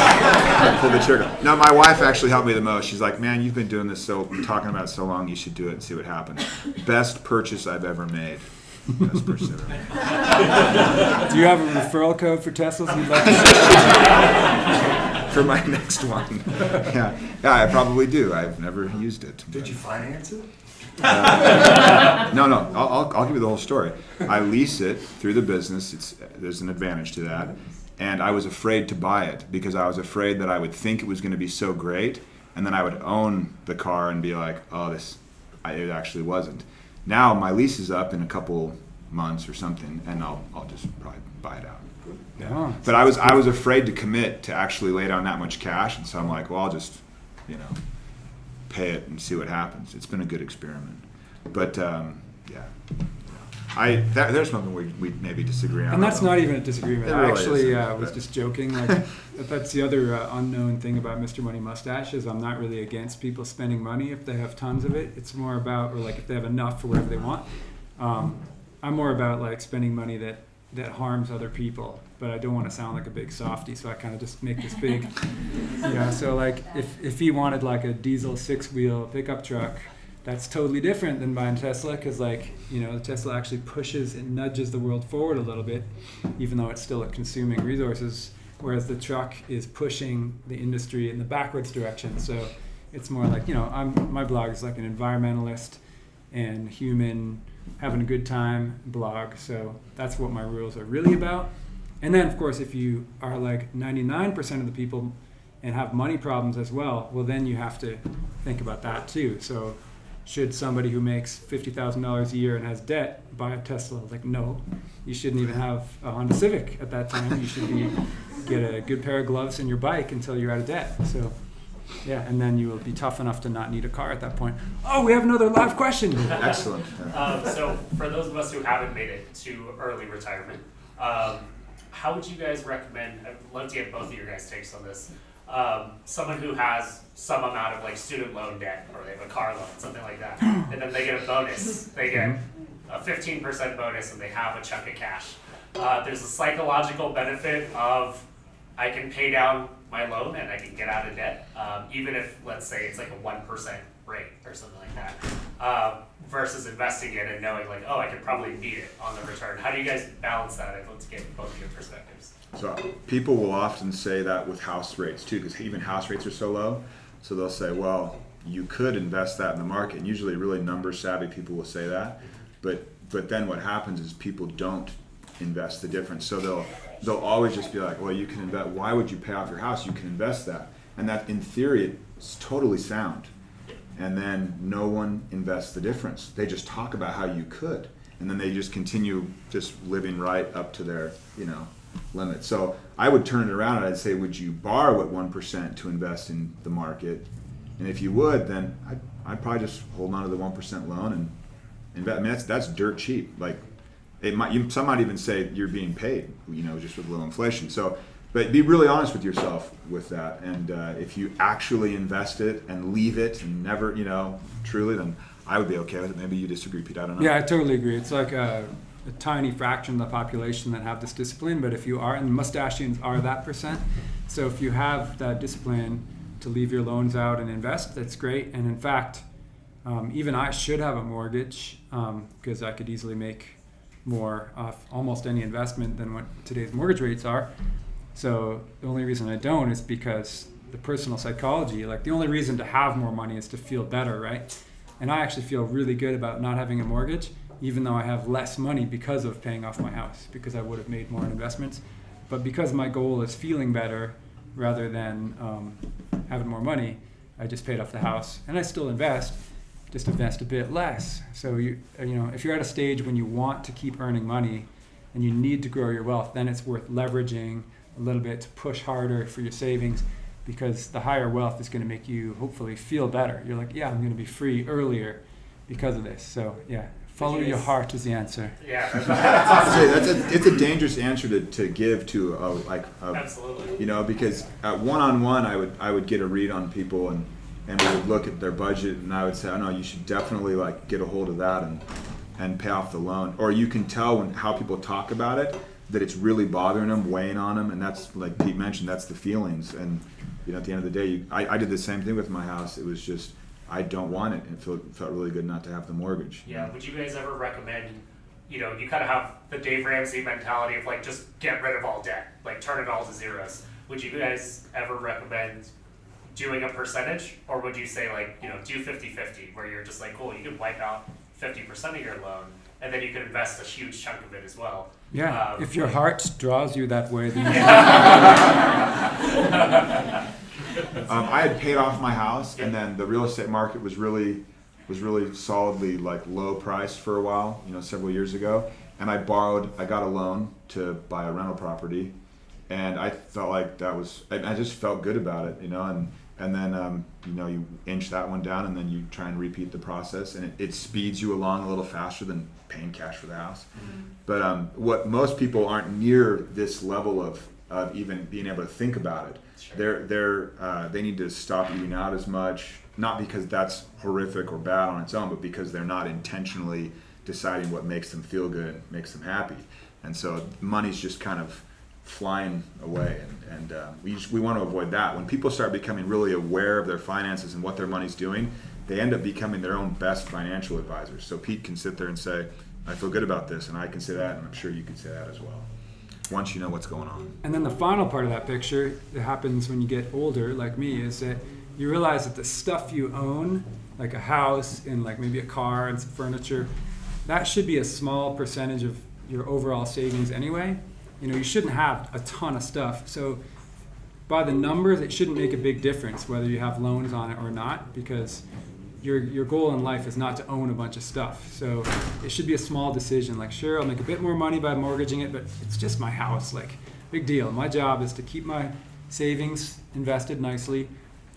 I pulled the trigger. No, my wife actually helped me the most. She's like, man, you've been doing this talking about it so long, you should do it and see what happens. Best purchase I've ever made. Best purchase ever made. Do you have a referral code for Teslas you'd like to share? For my next one. Yeah, I probably do. I've never used it. Did you finance it? No. I'll give you the whole story. I lease it through the business. There's an advantage to that. And I was afraid to buy it because I was afraid that I would think it was going to be so great, and then I would own the car and be like, oh, it actually wasn't. Now my lease is up in a couple months or something, and I'll just probably buy it out. Yeah. But I was afraid to commit to actually lay down that much cash, and so I'm like, well, I'll just, pay it and see what happens. It's been a good experiment, but yeah. there's something we maybe disagree on. And that's not even a disagreement. It I really actually isn't, was but- just joking. Like that's the other unknown thing about Mr. Money Mustache is I'm not really against people spending money if they have tons of it. It's more about, or like if they have enough for whatever they want. I'm more about like spending money that harms other people, but I don't want to sound like a big softy, so I kind of just make this big. So like if he wanted like a diesel 6-wheel pickup truck, that's totally different than buying Tesla, because like the Tesla actually pushes and nudges the world forward a little bit, even though it's still consuming resources, whereas the truck is pushing the industry in the backwards direction. So it's more like my blog is like an environmentalist and human having a good time blog, so that's what my rules are really about. And then of course if you are like 99% of the people and have money problems as well, then you have to think about that too. So should somebody who makes $50,000 a year and has debt buy a Tesla? Like, no, you shouldn't even have a Honda Civic at that time. You should get a good pair of gloves and your bike until you're out of debt. So yeah, and then you will be tough enough to not need a car at that point. Oh, we have another live question. Excellent. So for those of us who haven't made it to early retirement, how would you guys recommend, I'd love to get both of your guys' takes on this, someone who has some amount of like student loan debt, or they have a car loan, something like that, and then they get a bonus. They get a 15% bonus and they have a chunk of cash. There's a psychological benefit of I can pay down my loan and I can get out of debt, even if, let's say, it's like a 1% rate or something like that, versus investing it and knowing like, oh, I could probably beat it on the return. How do you guys balance that? I'd love to get both of your perspectives. So people will often say that with house rates too, because even house rates are so low. So they'll say, well, you could invest that in the market. And usually really number savvy people will say that. But then what happens is people don't invest the difference. So they'll always just be like, well, you can invest. Why would you pay off your house? You can invest that. And that in theory, it's totally sound. And then no one invests the difference. They just talk about how you could. And then they just continue just living right up to their, limit. So I would turn it around and I'd say, would you borrow at 1% to invest in the market? And if you would, then I'd probably just hold on to the 1% loan and invest. I mean, that's dirt cheap. Like some might even say you're being paid, just with low inflation. So, but be really honest with yourself with that. And if you actually invest it and leave it and never, truly, then I would be okay with it. Maybe you disagree, Pete. I don't know. Yeah, I totally agree. It's like a tiny fraction of the population that have this discipline, but if you are, and mustachians are that percent, so if you have that discipline to leave your loans out and invest, that's great. And in fact, even I should have a mortgage because I could easily make more off almost any investment than what today's mortgage rates are. So the only reason I don't is because the personal psychology, like the only reason to have more money is to feel better, right? And I actually feel really good about not having a mortgage, even though I have less money because of paying off my house, because I would have made more investments. But because my goal is feeling better rather than having more money, I just paid off the house. And I still invest, just invest a bit less. So if you're at a stage when you want to keep earning money and you need to grow your wealth, then it's worth leveraging a little bit to push harder for your savings, because the higher wealth is going to make you hopefully feel better. You're like, yeah, I'm going to be free earlier because of this. So yeah, follow your heart is the answer. Yeah, It's a dangerous answer to give to absolutely. Because at one-on-one I would get a read on people and we would look at their budget and I would say, oh no, you should definitely get a hold of that and pay off the loan. Or you can tell how people talk about it that it's really bothering them, weighing on them, and that's, like Pete mentioned, that's the feelings. And at the end of the day, I did the same thing with my house. It was just, I don't want it, and it felt really good not to have the mortgage. Yeah, would you guys ever recommend, you kind of have the Dave Ramsey mentality of just get rid of all debt, turn it all to zeros. Would you guys ever recommend doing a percentage, or would you say do 50-50, where you're just cool, you can wipe out 50% of your loan, and then you can invest a huge chunk of it as well? Yeah, if your heart draws you that way, then I had paid off my house, and then the real estate market was really solidly low priced for a while, several years ago. And I got a loan to buy a rental property, and I felt like I just felt good about it, and and then you inch that one down, and then you try and repeat the process, and it speeds you along a little faster than paying cash for the house. But what most people aren't near this level of even being able to think about it. Sure. They need to stop eating out as much, not because that's horrific or bad on its own, but because they're not intentionally deciding what makes them feel good, makes them happy. And so money's just kind of flying away, and we want to avoid that. When people start becoming really aware of their finances and what their money's doing, they end up becoming their own best financial advisors. So Pete can sit there and say, I feel good about this, and I can say that, and I'm sure you can say that as well, once you know what's going on. And then the final part of that picture that happens when you get older, like me, is that you realize that the stuff you own, like a house and like maybe a car and some furniture, that should be a small percentage of your overall savings anyway. You shouldn't have a ton of stuff. So by the numbers, it shouldn't make a big difference whether you have loans on it or not, because your goal in life is not to own a bunch of stuff. So it should be a small decision. Like, sure, I'll make a bit more money by mortgaging it, but it's just my house. Like, big deal. My job is to keep my savings invested nicely.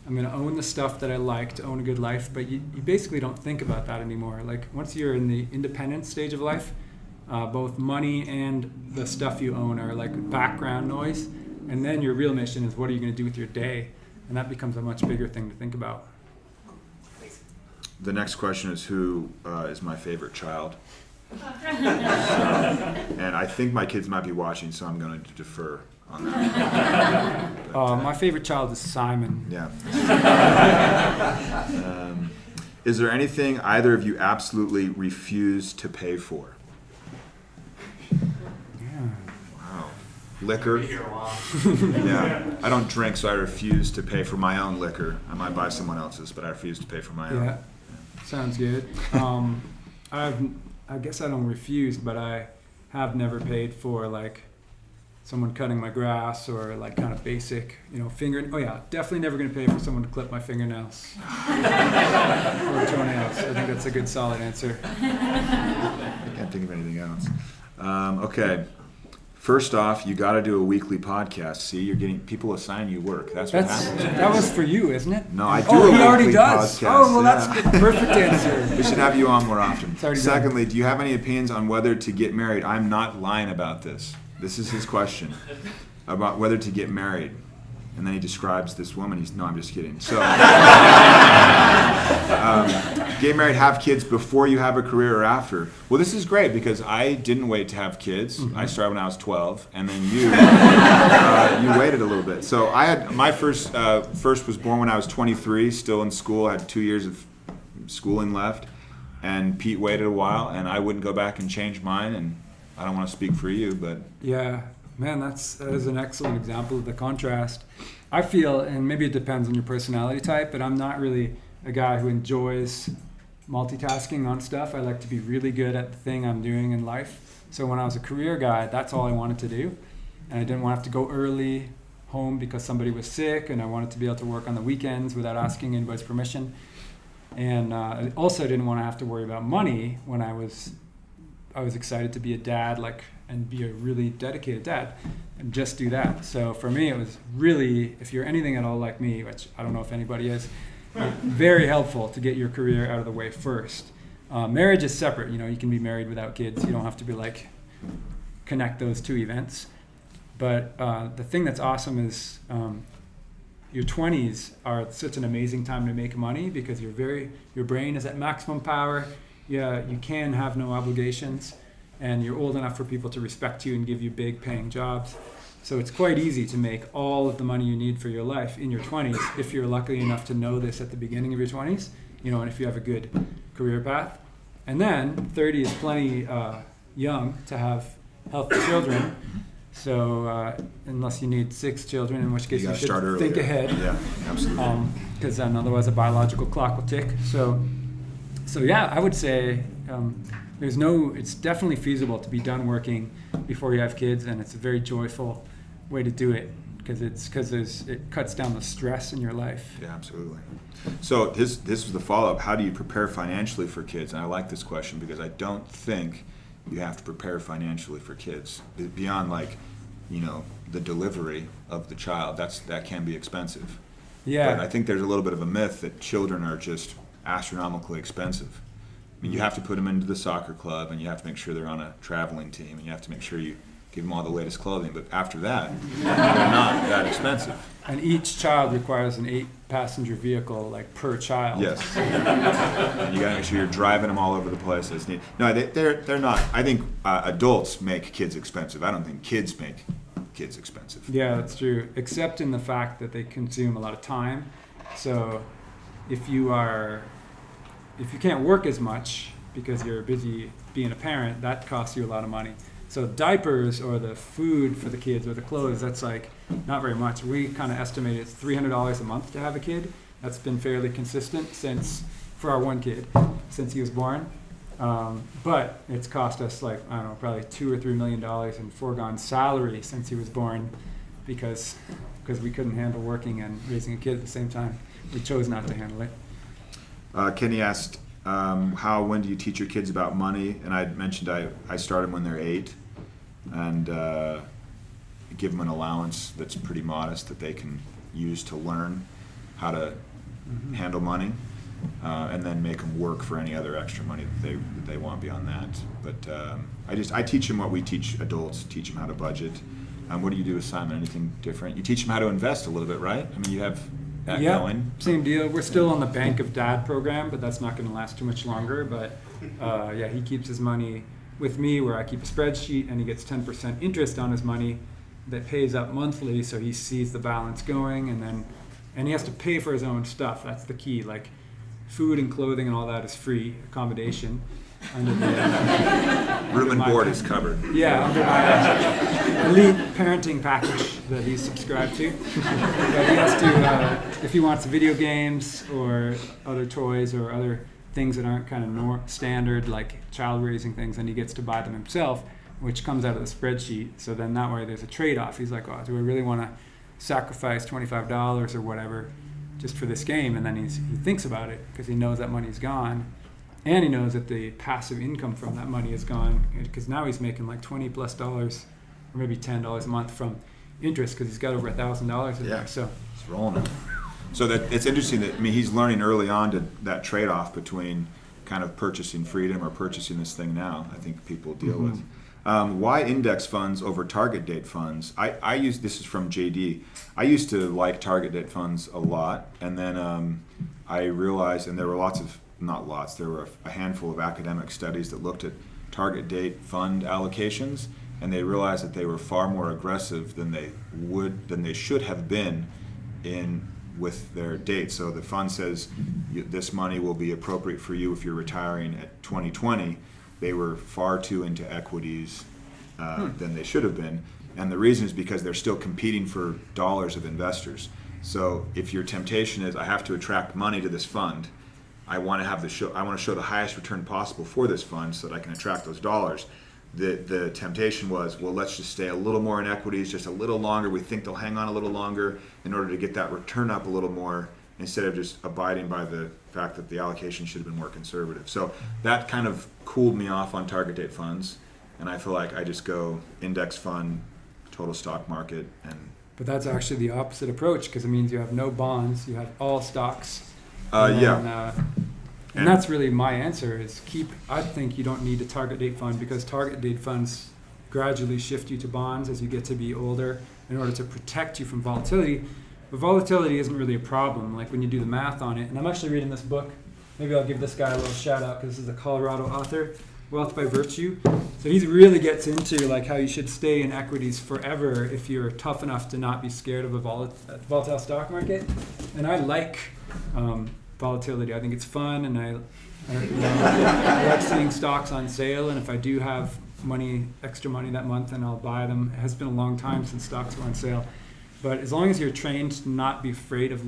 I'm going to own the stuff that I like to own a good life, but you basically don't think about that anymore. Like, once you're in the independent stage of life, both money and the stuff you own are like background noise, and then your real mission is what are you going to do with your day, and that becomes a much bigger thing to think about. The next question is, who is my favorite child? And I think my kids might be watching, so I'm going to defer on that. My favorite child is Simon. Yeah. Is there anything either of you absolutely refuse to pay for? Wow. Liquor? Yeah. I don't drink, so I refuse to pay for my own liquor. I might buy someone else's, but I refuse to pay for my own. Yeah. Sounds good. I guess I don't refuse, but I have never paid for like someone cutting my grass or like kind of basic, Oh yeah, definitely never going to pay for someone to clip my fingernails or toenails. I think that's a good solid answer. I can't think of anything else. Okay. First off, you got to do a weekly podcast. See, you're getting people assign you work. That's what happens. That was for you, isn't it? No, I do. Oh, a he weekly already does. Podcast. Oh, well, that's the perfect answer. We should have you on more often. Secondly, do you have any opinions on whether to get married? I'm not lying about this. This is his question about whether to get married. And then he describes this woman. No, I'm just kidding. So, get married, have kids before you have a career or after. Well, this is great because I didn't wait to have kids. Mm-hmm. I started when I was 12, and then you waited a little bit. So I had my first was born when I was 23, still in school. I had 2 years of schooling left, and Pete waited a while, and I wouldn't go back and change mine. And I don't want to speak for you, but yeah. Man, that is an excellent example of the contrast. I feel, and maybe it depends on your personality type, but I'm not really a guy who enjoys multitasking on stuff. I like to be really good at the thing I'm doing in life. So when I was a career guy, that's all I wanted to do. And I didn't want to have to go early home because somebody was sick, and I wanted to be able to work on the weekends without asking anybody's permission. And I also didn't want to have to worry about money when I was excited to be a dad, and be a really dedicated dad and just do that. So for me, it was really, if you're anything at all like me, which I don't know if anybody is, very helpful to get your career out of the way first. Marriage is separate. You can be married without kids. You don't have to connect those two events. But the thing that's awesome is your 20s are such an amazing time to make money because your brain is at maximum power. Yeah, you can have no obligations, and you're old enough for people to respect you and give you big paying jobs. So it's quite easy to make all of the money you need for your life in your 20s if you're lucky enough to know this at the beginning of your 20s, and if you have a good career path. And then 30 is plenty young to have healthy children. So unless you need 6 children, in which case you should think ahead. Yeah, absolutely. Because then otherwise a biological clock will tick. So yeah, I would say it's definitely feasible to be done working before you have kids, and it's a very joyful way to do it because it cuts down the stress in your life. Yeah, absolutely. So this was the follow-up. How do you prepare financially for kids? And I like this question because I don't think you have to prepare financially for kids beyond the delivery of the child. That can be expensive. Yeah. But I think there's a little bit of a myth that children are just astronomically expensive. I mean, you have to put them into the soccer club, and you have to make sure they're on a traveling team, and you have to make sure you give them all the latest clothing. But after that, they're not that expensive. And each child requires an 8-passenger vehicle, like per child. Yes. And you got to make sure you're driving them all over the place as needed. No, they're not. I think adults make kids expensive. I don't think kids make kids expensive. Yeah, that's true. Except in the fact that they consume a lot of time. So if you can't work as much because you're busy being a parent, that costs you a lot of money. So diapers or the food for the kids or the clothes, that's like not very much. We kind of estimate it's $300 a month to have a kid. That's been fairly consistent for our one kid since he was born. But it's cost us like, I don't know, probably $2 or $3 million in foregone salary since he was born because we couldn't handle working and raising a kid at the same time. We chose not to handle it. Kenny asked, when do you teach your kids about money? And I mentioned I start them when they're 8 and give them an allowance that's pretty modest that they can use to learn how to handle money, and then make them work for any other extra money that they want beyond that. But I teach them what we teach adults, teach them how to budget. What do you do with Simon? Anything different? You teach them how to invest a little bit, right? I mean, you have that going. Same deal. We're still on the Bank of Dad program, but that's not going to last too much longer. But yeah, he keeps his money with me where I keep a spreadsheet, and he gets 10% interest on his money that pays up monthly, so he sees the balance going, and he has to pay for his own stuff. That's the key. Like food and clothing and all that is free, accommodation under the room and board is covered. Yeah, under my elite parenting package that he's subscribed to. But he has to, if he wants video games or other toys or other things that aren't kind of standard, like child raising things, then he gets to buy them himself, which comes out of the spreadsheet. So then that way there's a trade-off. He's like, oh, do I really want to sacrifice $25 or whatever just for this game? And then he thinks about it because he knows that money's gone. And he knows that the passive income from that money is gone because now he's making like $20+ or maybe $10 a month from interest because he's got over $1,000 in there. So it's rolling it. So that it's interesting that he's learning early on that trade-off between kind of purchasing freedom or purchasing this thing now. I think people deal with. Why index funds over target date funds? I use, this is from JD. I used to like target date funds a lot, and then I realized, and there were there were a handful of academic studies that looked at target date fund allocations, and they realized that they were far more aggressive than they should have been with their date. So the fund says this money will be appropriate for you if you're retiring at 2020. They were far too into equities than they should have been, and the reason is because they're still competing for dollars of investors. So if your temptation is, I have to attract money to this fund, I want to show the highest return possible for this fund so that I can attract those dollars. The temptation was, well, let's just stay a little more in equities, just a little longer. We think they'll hang on a little longer in order to get that return up a little more, instead of just abiding by the fact that the allocation should have been more conservative. So that kind of cooled me off on target date funds, and I feel like I just go index fund, total stock market. But that's actually the opposite approach because it means you have no bonds, you have all stocks. And that's really my answer is I think you don't need a target date fund because target date funds gradually shift you to bonds as you get to be older in order to protect you from volatility. But volatility isn't really a problem, like when you do the math on it. And I'm actually reading this book. Maybe I'll give this guy a little shout out because this is a Colorado author, Wealth by Virtue. So he really gets into like how you should stay in equities forever if you're tough enough to not be scared of a volatile stock market. And I like volatility. I think it's fun, and I like seeing stocks on sale. And if I do have extra money that month, then I'll buy them. It has been a long time since stocks were on sale. But as long as you're trained to not be afraid of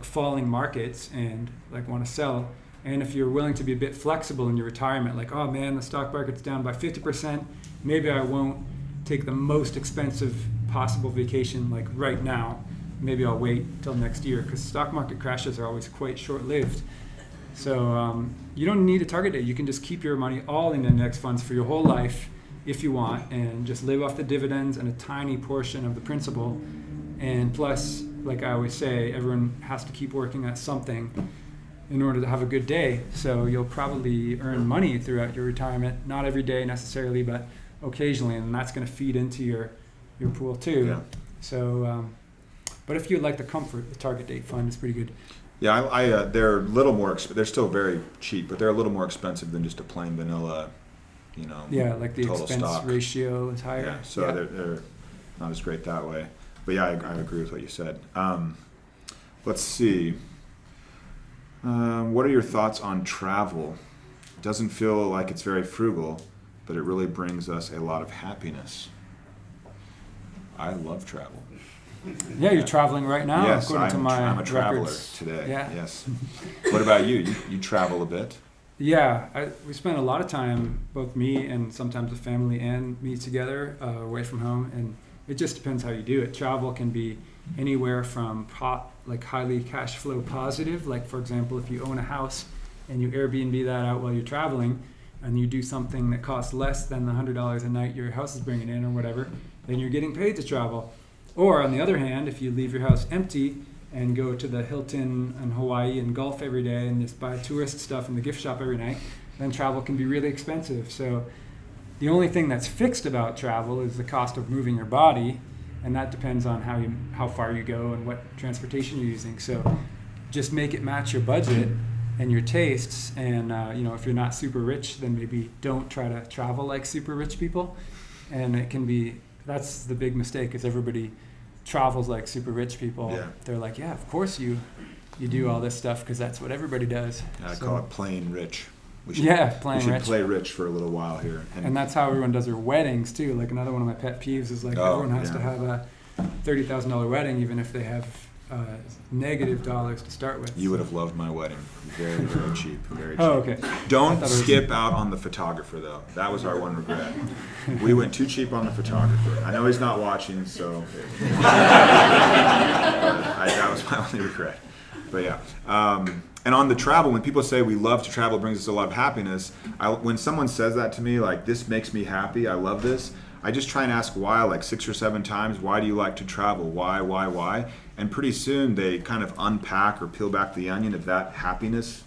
falling markets and want to sell, and if you're willing to be a bit flexible in your retirement, like, oh man, the stock market's down by 50%, maybe I won't take the most expensive possible vacation like right now. Maybe I'll wait till next year because stock market crashes are always quite short-lived. So you don't need a target date. You can just keep your money all in index funds for your whole life if you want, and just live off the dividends and a tiny portion of the principal. And plus, like I always say, everyone has to keep working at something in order to have a good day. So you'll probably earn money throughout your retirement, not every day necessarily, but occasionally, and that's going to feed into your pool too. Yeah. So, but if you like the comfort, the target date fund is pretty good. Yeah, they're a little more. They're still very cheap, but they're a little more expensive than just a plain vanilla, Yeah, like the total expense stock ratio is higher. Yeah, so they're not as great that way. But yeah, I agree with what you said. Let's see. What are your thoughts on travel? It doesn't feel like it's very frugal, but it really brings us a lot of happiness. I love travel. Yeah, you're traveling right now, Yes, according to my I'm a traveler records. today. Yeah. Yes. What about you? You travel a bit? Yeah, we spend a lot of time, both me and sometimes the family and me together, away from home, and it just depends how you do it. Travel can be anywhere from like highly cash flow positive, like for example, if you own a house and you Airbnb that out while you're traveling, and you do something that costs less than the $100 a night your house is bringing in or whatever, then you're getting paid to travel. Or on the other hand, if you leave your house empty and go to the Hilton in Hawaii and golf every day and just buy tourist stuff in the gift shop every night, then travel can be really expensive. So the only thing that's fixed about travel is the cost of moving your body, and that depends on how far you go and what transportation you're using. So just make it match your budget and your tastes, and if you're not super rich, then maybe don't try to travel like super rich people. And it can be, that's the big mistake, is everybody travels like super rich people. Yeah. They're like, yeah, of course you do all this stuff because that's what everybody does. I So- call it playing rich. We should, playing we should rich. play rich for a little while here. And that's how everyone does their weddings too. Like another one of my pet peeves is like everyone has to have a $30,000 wedding, even if they have negative dollars to start with. You would have loved my wedding. Very, very cheap. Very cheap. Oh, okay. Don't I thought it was- skip out on the photographer, though. That was our one regret. We went too cheap on the photographer. I know he's not watching, so that was my only regret. But yeah. And on the travel, when people say we love to travel, it brings us a lot of happiness, when someone says that to me, like, this makes me happy, I love this, I just try and ask why, like 6 or 7 times. Why do you like to travel? Why? And pretty soon they kind of unpack or peel back the onion of that happiness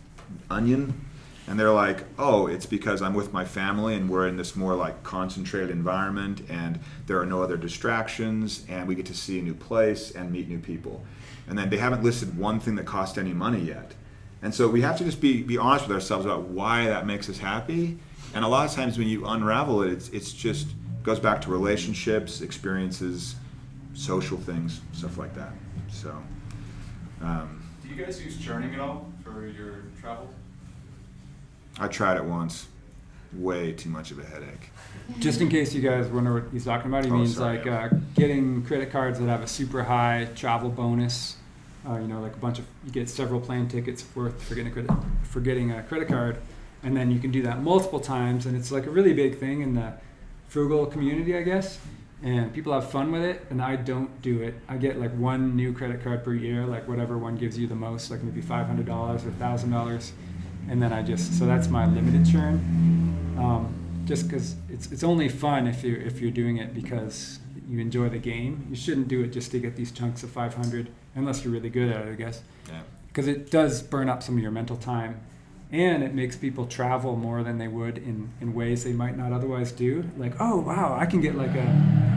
onion. And they're like, oh, it's because I'm with my family and we're in this more like concentrated environment and there are no other distractions and we get to see a new place and meet new people. And then they haven't listed one thing that cost any money yet. And so we have to just be honest with ourselves about why that makes us happy. And a lot of times when you unravel it, it's just goes back to relationships, experiences, social things, stuff like that. So, Do you guys use churning at all for your travel? I tried it once. Way too much of a headache. Just in case you guys wonder what he's talking about, he means sorry, like getting credit cards that have a super high travel bonus. Like you get several plane tickets worth for getting a credit card, and then you can do that multiple times, and it's like a really big thing in the frugal community, I guess. And people have fun with it, and I don't do it. I get like one new credit card per year, like whatever one gives you the most, like maybe $500 or $1,000, and then so that's my limited churn. Just because it's only fun if you're doing it because you enjoy the game. You shouldn't do it just to get these chunks of 500 unless you're really good at it, I guess. Yeah. Because it does burn up some of your mental time, and it makes people travel more than they would in ways they might not otherwise do. Like, oh wow, I can get like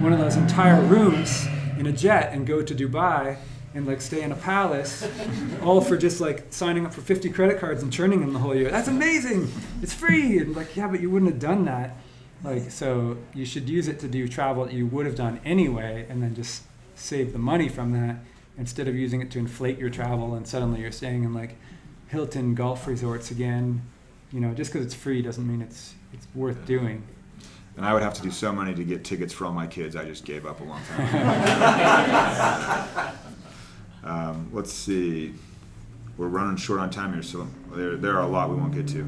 one of those entire rooms in a jet and go to Dubai and like stay in a palace, all for just like signing up for 50 credit cards and churning them the whole year. That's amazing. It's free. And like, yeah, but you wouldn't have done that. Like, so you should use it to do travel that you would have done anyway, and then just save the money from that instead of using it to inflate your travel and suddenly you're staying in like Hilton golf resorts again. Just because it's free doesn't mean it's worth doing. And I would have to do so many to get tickets for all my kids. I just gave up a long time ago. Let's see. We're running short on time here, so there are a lot we won't get to.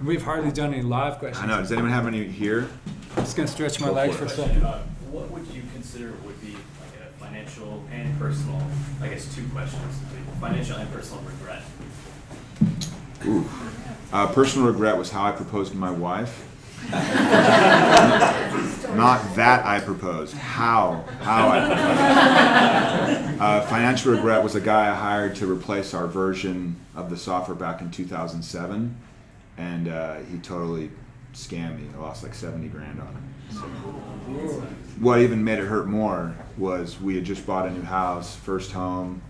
We've hardly done any live questions. I know. Does anyone have any here? I'm just going to stretch my Go legs for for it. a second. What would you consider would be like a financial and personal, I guess 2 questions, financial and personal regret? Personal regret was how I proposed to my wife. Not that I proposed. How I proposed. Financial regret was a guy I hired to replace our version of the software back in 2007, and he totally scammed me. I lost like 70 grand on it. So, what even made it hurt more was we had just bought a new house, first home,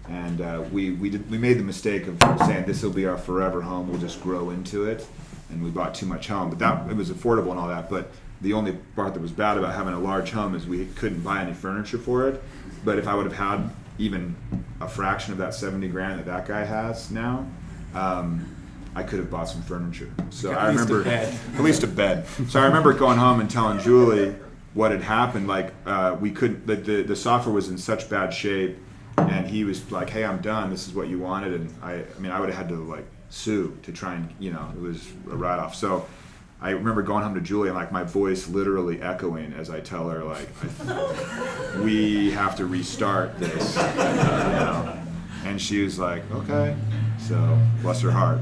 and we made the mistake of saying this will be our forever home. We'll just grow into it, and we bought too much home. But it was affordable and all that. But the only part that was bad about having a large home is we couldn't buy any furniture for it. But if I would have had even a fraction of that 70 grand that guy has now, I could have bought some furniture. So I remember at least a bed. So I remember going home and telling Julie what had happened. Like we couldn't. The software was in such bad shape, and he was like, "Hey, I'm done. This is what you wanted." And I mean, I would have had to like sue to try and it was a write-off. So I remember going home to Julie and like my voice literally echoing as I tell her like, "We have to restart this," and she was like, "Okay." So bless her heart,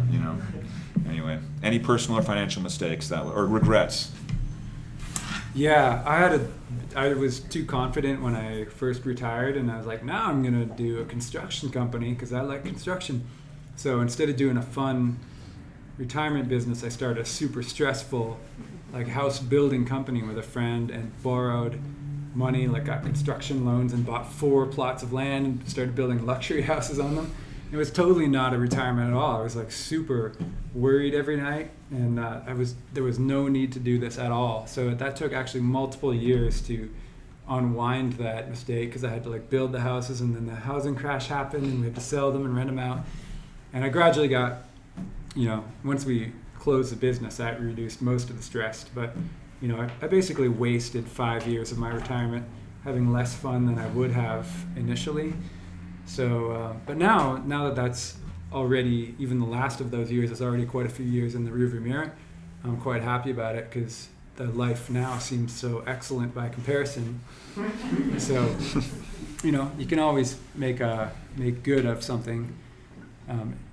Anyway, any personal or financial mistakes or regrets? Yeah, I was too confident when I first retired, and I was like, now I'm gonna do a construction company because I like construction. So instead of doing a fun retirement business, I started a super stressful like house building company with a friend and borrowed money, like got construction loans and bought 4 plots of land and started building luxury houses on them. It was totally not a retirement at all. I was like super worried every night, and there was no need to do this at all. So that took actually multiple years to unwind that mistake, because I had to like build the houses, and then the housing crash happened, and we had to sell them and rent them out. And I gradually got, once we closed the business, that reduced most of the stress. But I basically wasted 5 years of my retirement having less fun than I would have initially. So, but now that that's already, even the last of those years is already quite a few years in the rearview mirror, I'm quite happy about it, because the life now seems so excellent by comparison. So, you can always make good of something,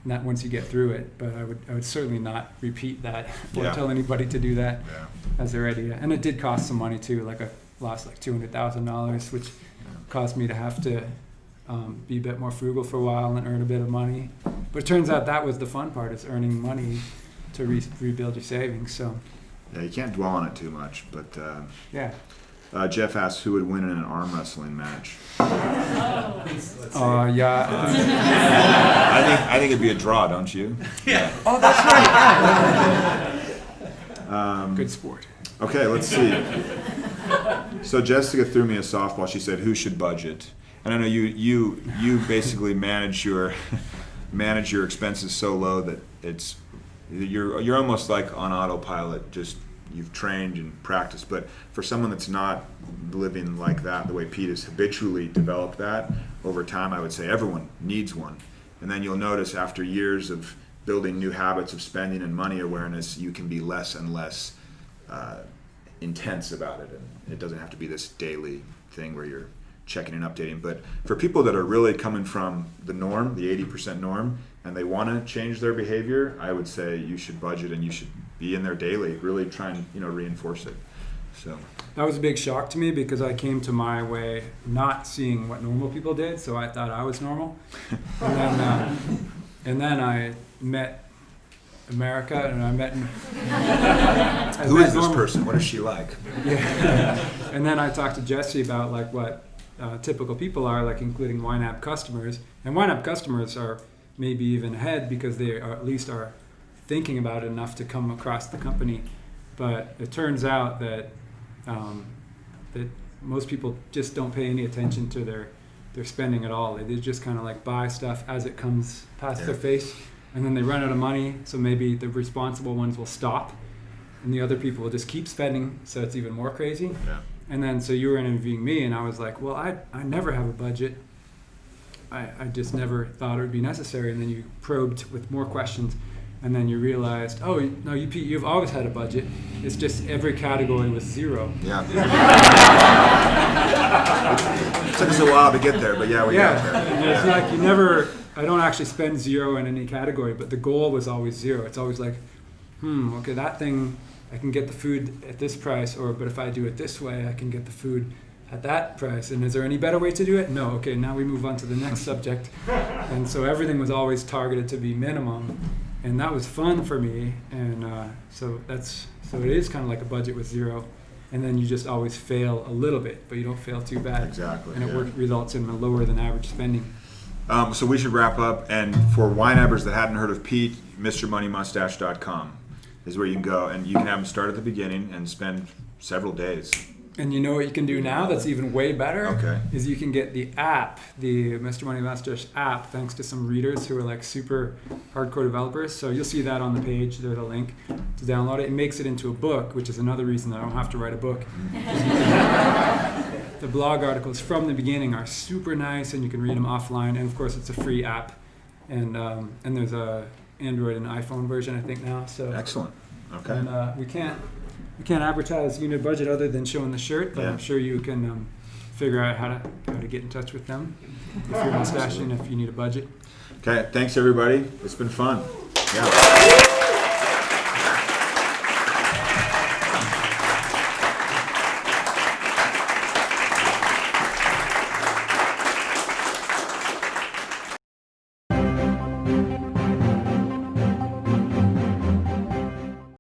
not once you get through it. But I would certainly not repeat that or tell anybody to do that as their idea. And it did cost some money too. Like I lost like $200,000, which caused me to have to be a bit more frugal for a while and earn a bit of money. But it turns out that was the fun part, is earning money to rebuild your savings. So yeah, you can't dwell on it too much. But Jeff asks who would win in an arm wrestling match. I think it'd be a draw, don't you? Yeah. Oh, that's right. Good sport. Okay, let's see. So Jessica threw me a softball. She said, "Who should budget?" And I know you basically manage your expenses so low that you're almost like on autopilot. Just you've trained and practiced. But for someone that's not living like that, the way Pete has habitually developed that over time, I would say everyone needs one. And then you'll notice after years of building new habits of spending and money awareness, you can be less and less intense about it. And it doesn't have to be this daily thing where you're checking and updating. But for people that are really coming from the norm, the 80% norm, and they want to change their behavior, I would say you should budget and you should be in there daily, really try and reinforce it. So that was a big shock to me, because I came to my way not seeing what normal people did, so I thought I was normal. And then I met America, and I met who is this person? What is she like? Yeah. And then I talked to Jesse about like what typical people are like, including YNAB customers. And YNAB customers are maybe even ahead, because they are, at least are thinking about it enough to come across the company. But it turns out that that most people just don't pay any attention to their spending at all. They just kind of like buy stuff as it comes past their face, and then they run out of money. So maybe the responsible ones will stop, and the other people will just keep spending. So it's even more crazy. Yeah. And then so you were interviewing me, and I was like, well, I never have a budget. I just never thought it would be necessary. And then you probed with more questions, and then you realized, oh, no, Pete, you've always had a budget. It's just every category was zero. Yeah. It took us a while to get there, but we got there. And it's like I don't actually spend zero in any category, but the goal was always zero. It's always like, okay, that thing, I can get the food at this price, but if I do it this way, I can get the food at that price. And is there any better way to do it? No. Okay, now we move on to the next subject. And so everything was always targeted to be minimum, and that was fun for me. And so it is kind of like a budget with zero, and then you just always fail a little bit, but you don't fail too bad. Exactly. And it yeah. results in a lower than average spending. So we should wrap up. And for YNABers that hadn't heard of Pete, MrMoneyMustache.com is where you can go, and you can have them start at the beginning and spend several days. And you know what you can do now that's even way better? Okay. Is you can get the app, the Mr. Money Mustache app, thanks to some readers who are like super hardcore developers. So you'll see that on the page. There's a link to download it. It makes it into a book, which is another reason that I don't have to write a book. The blog articles from the beginning are super nice, and you can read them offline. And of course, it's a free app. And there's a Android and iPhone version, I think, now. So Excellent. Okay. And we can't advertise Unit Budget other than showing the shirt, but Yeah. I'm sure you can figure out how to get in touch with them if you're mustaching, if you need a budget. Okay. Thanks, everybody. It's been fun. Yeah.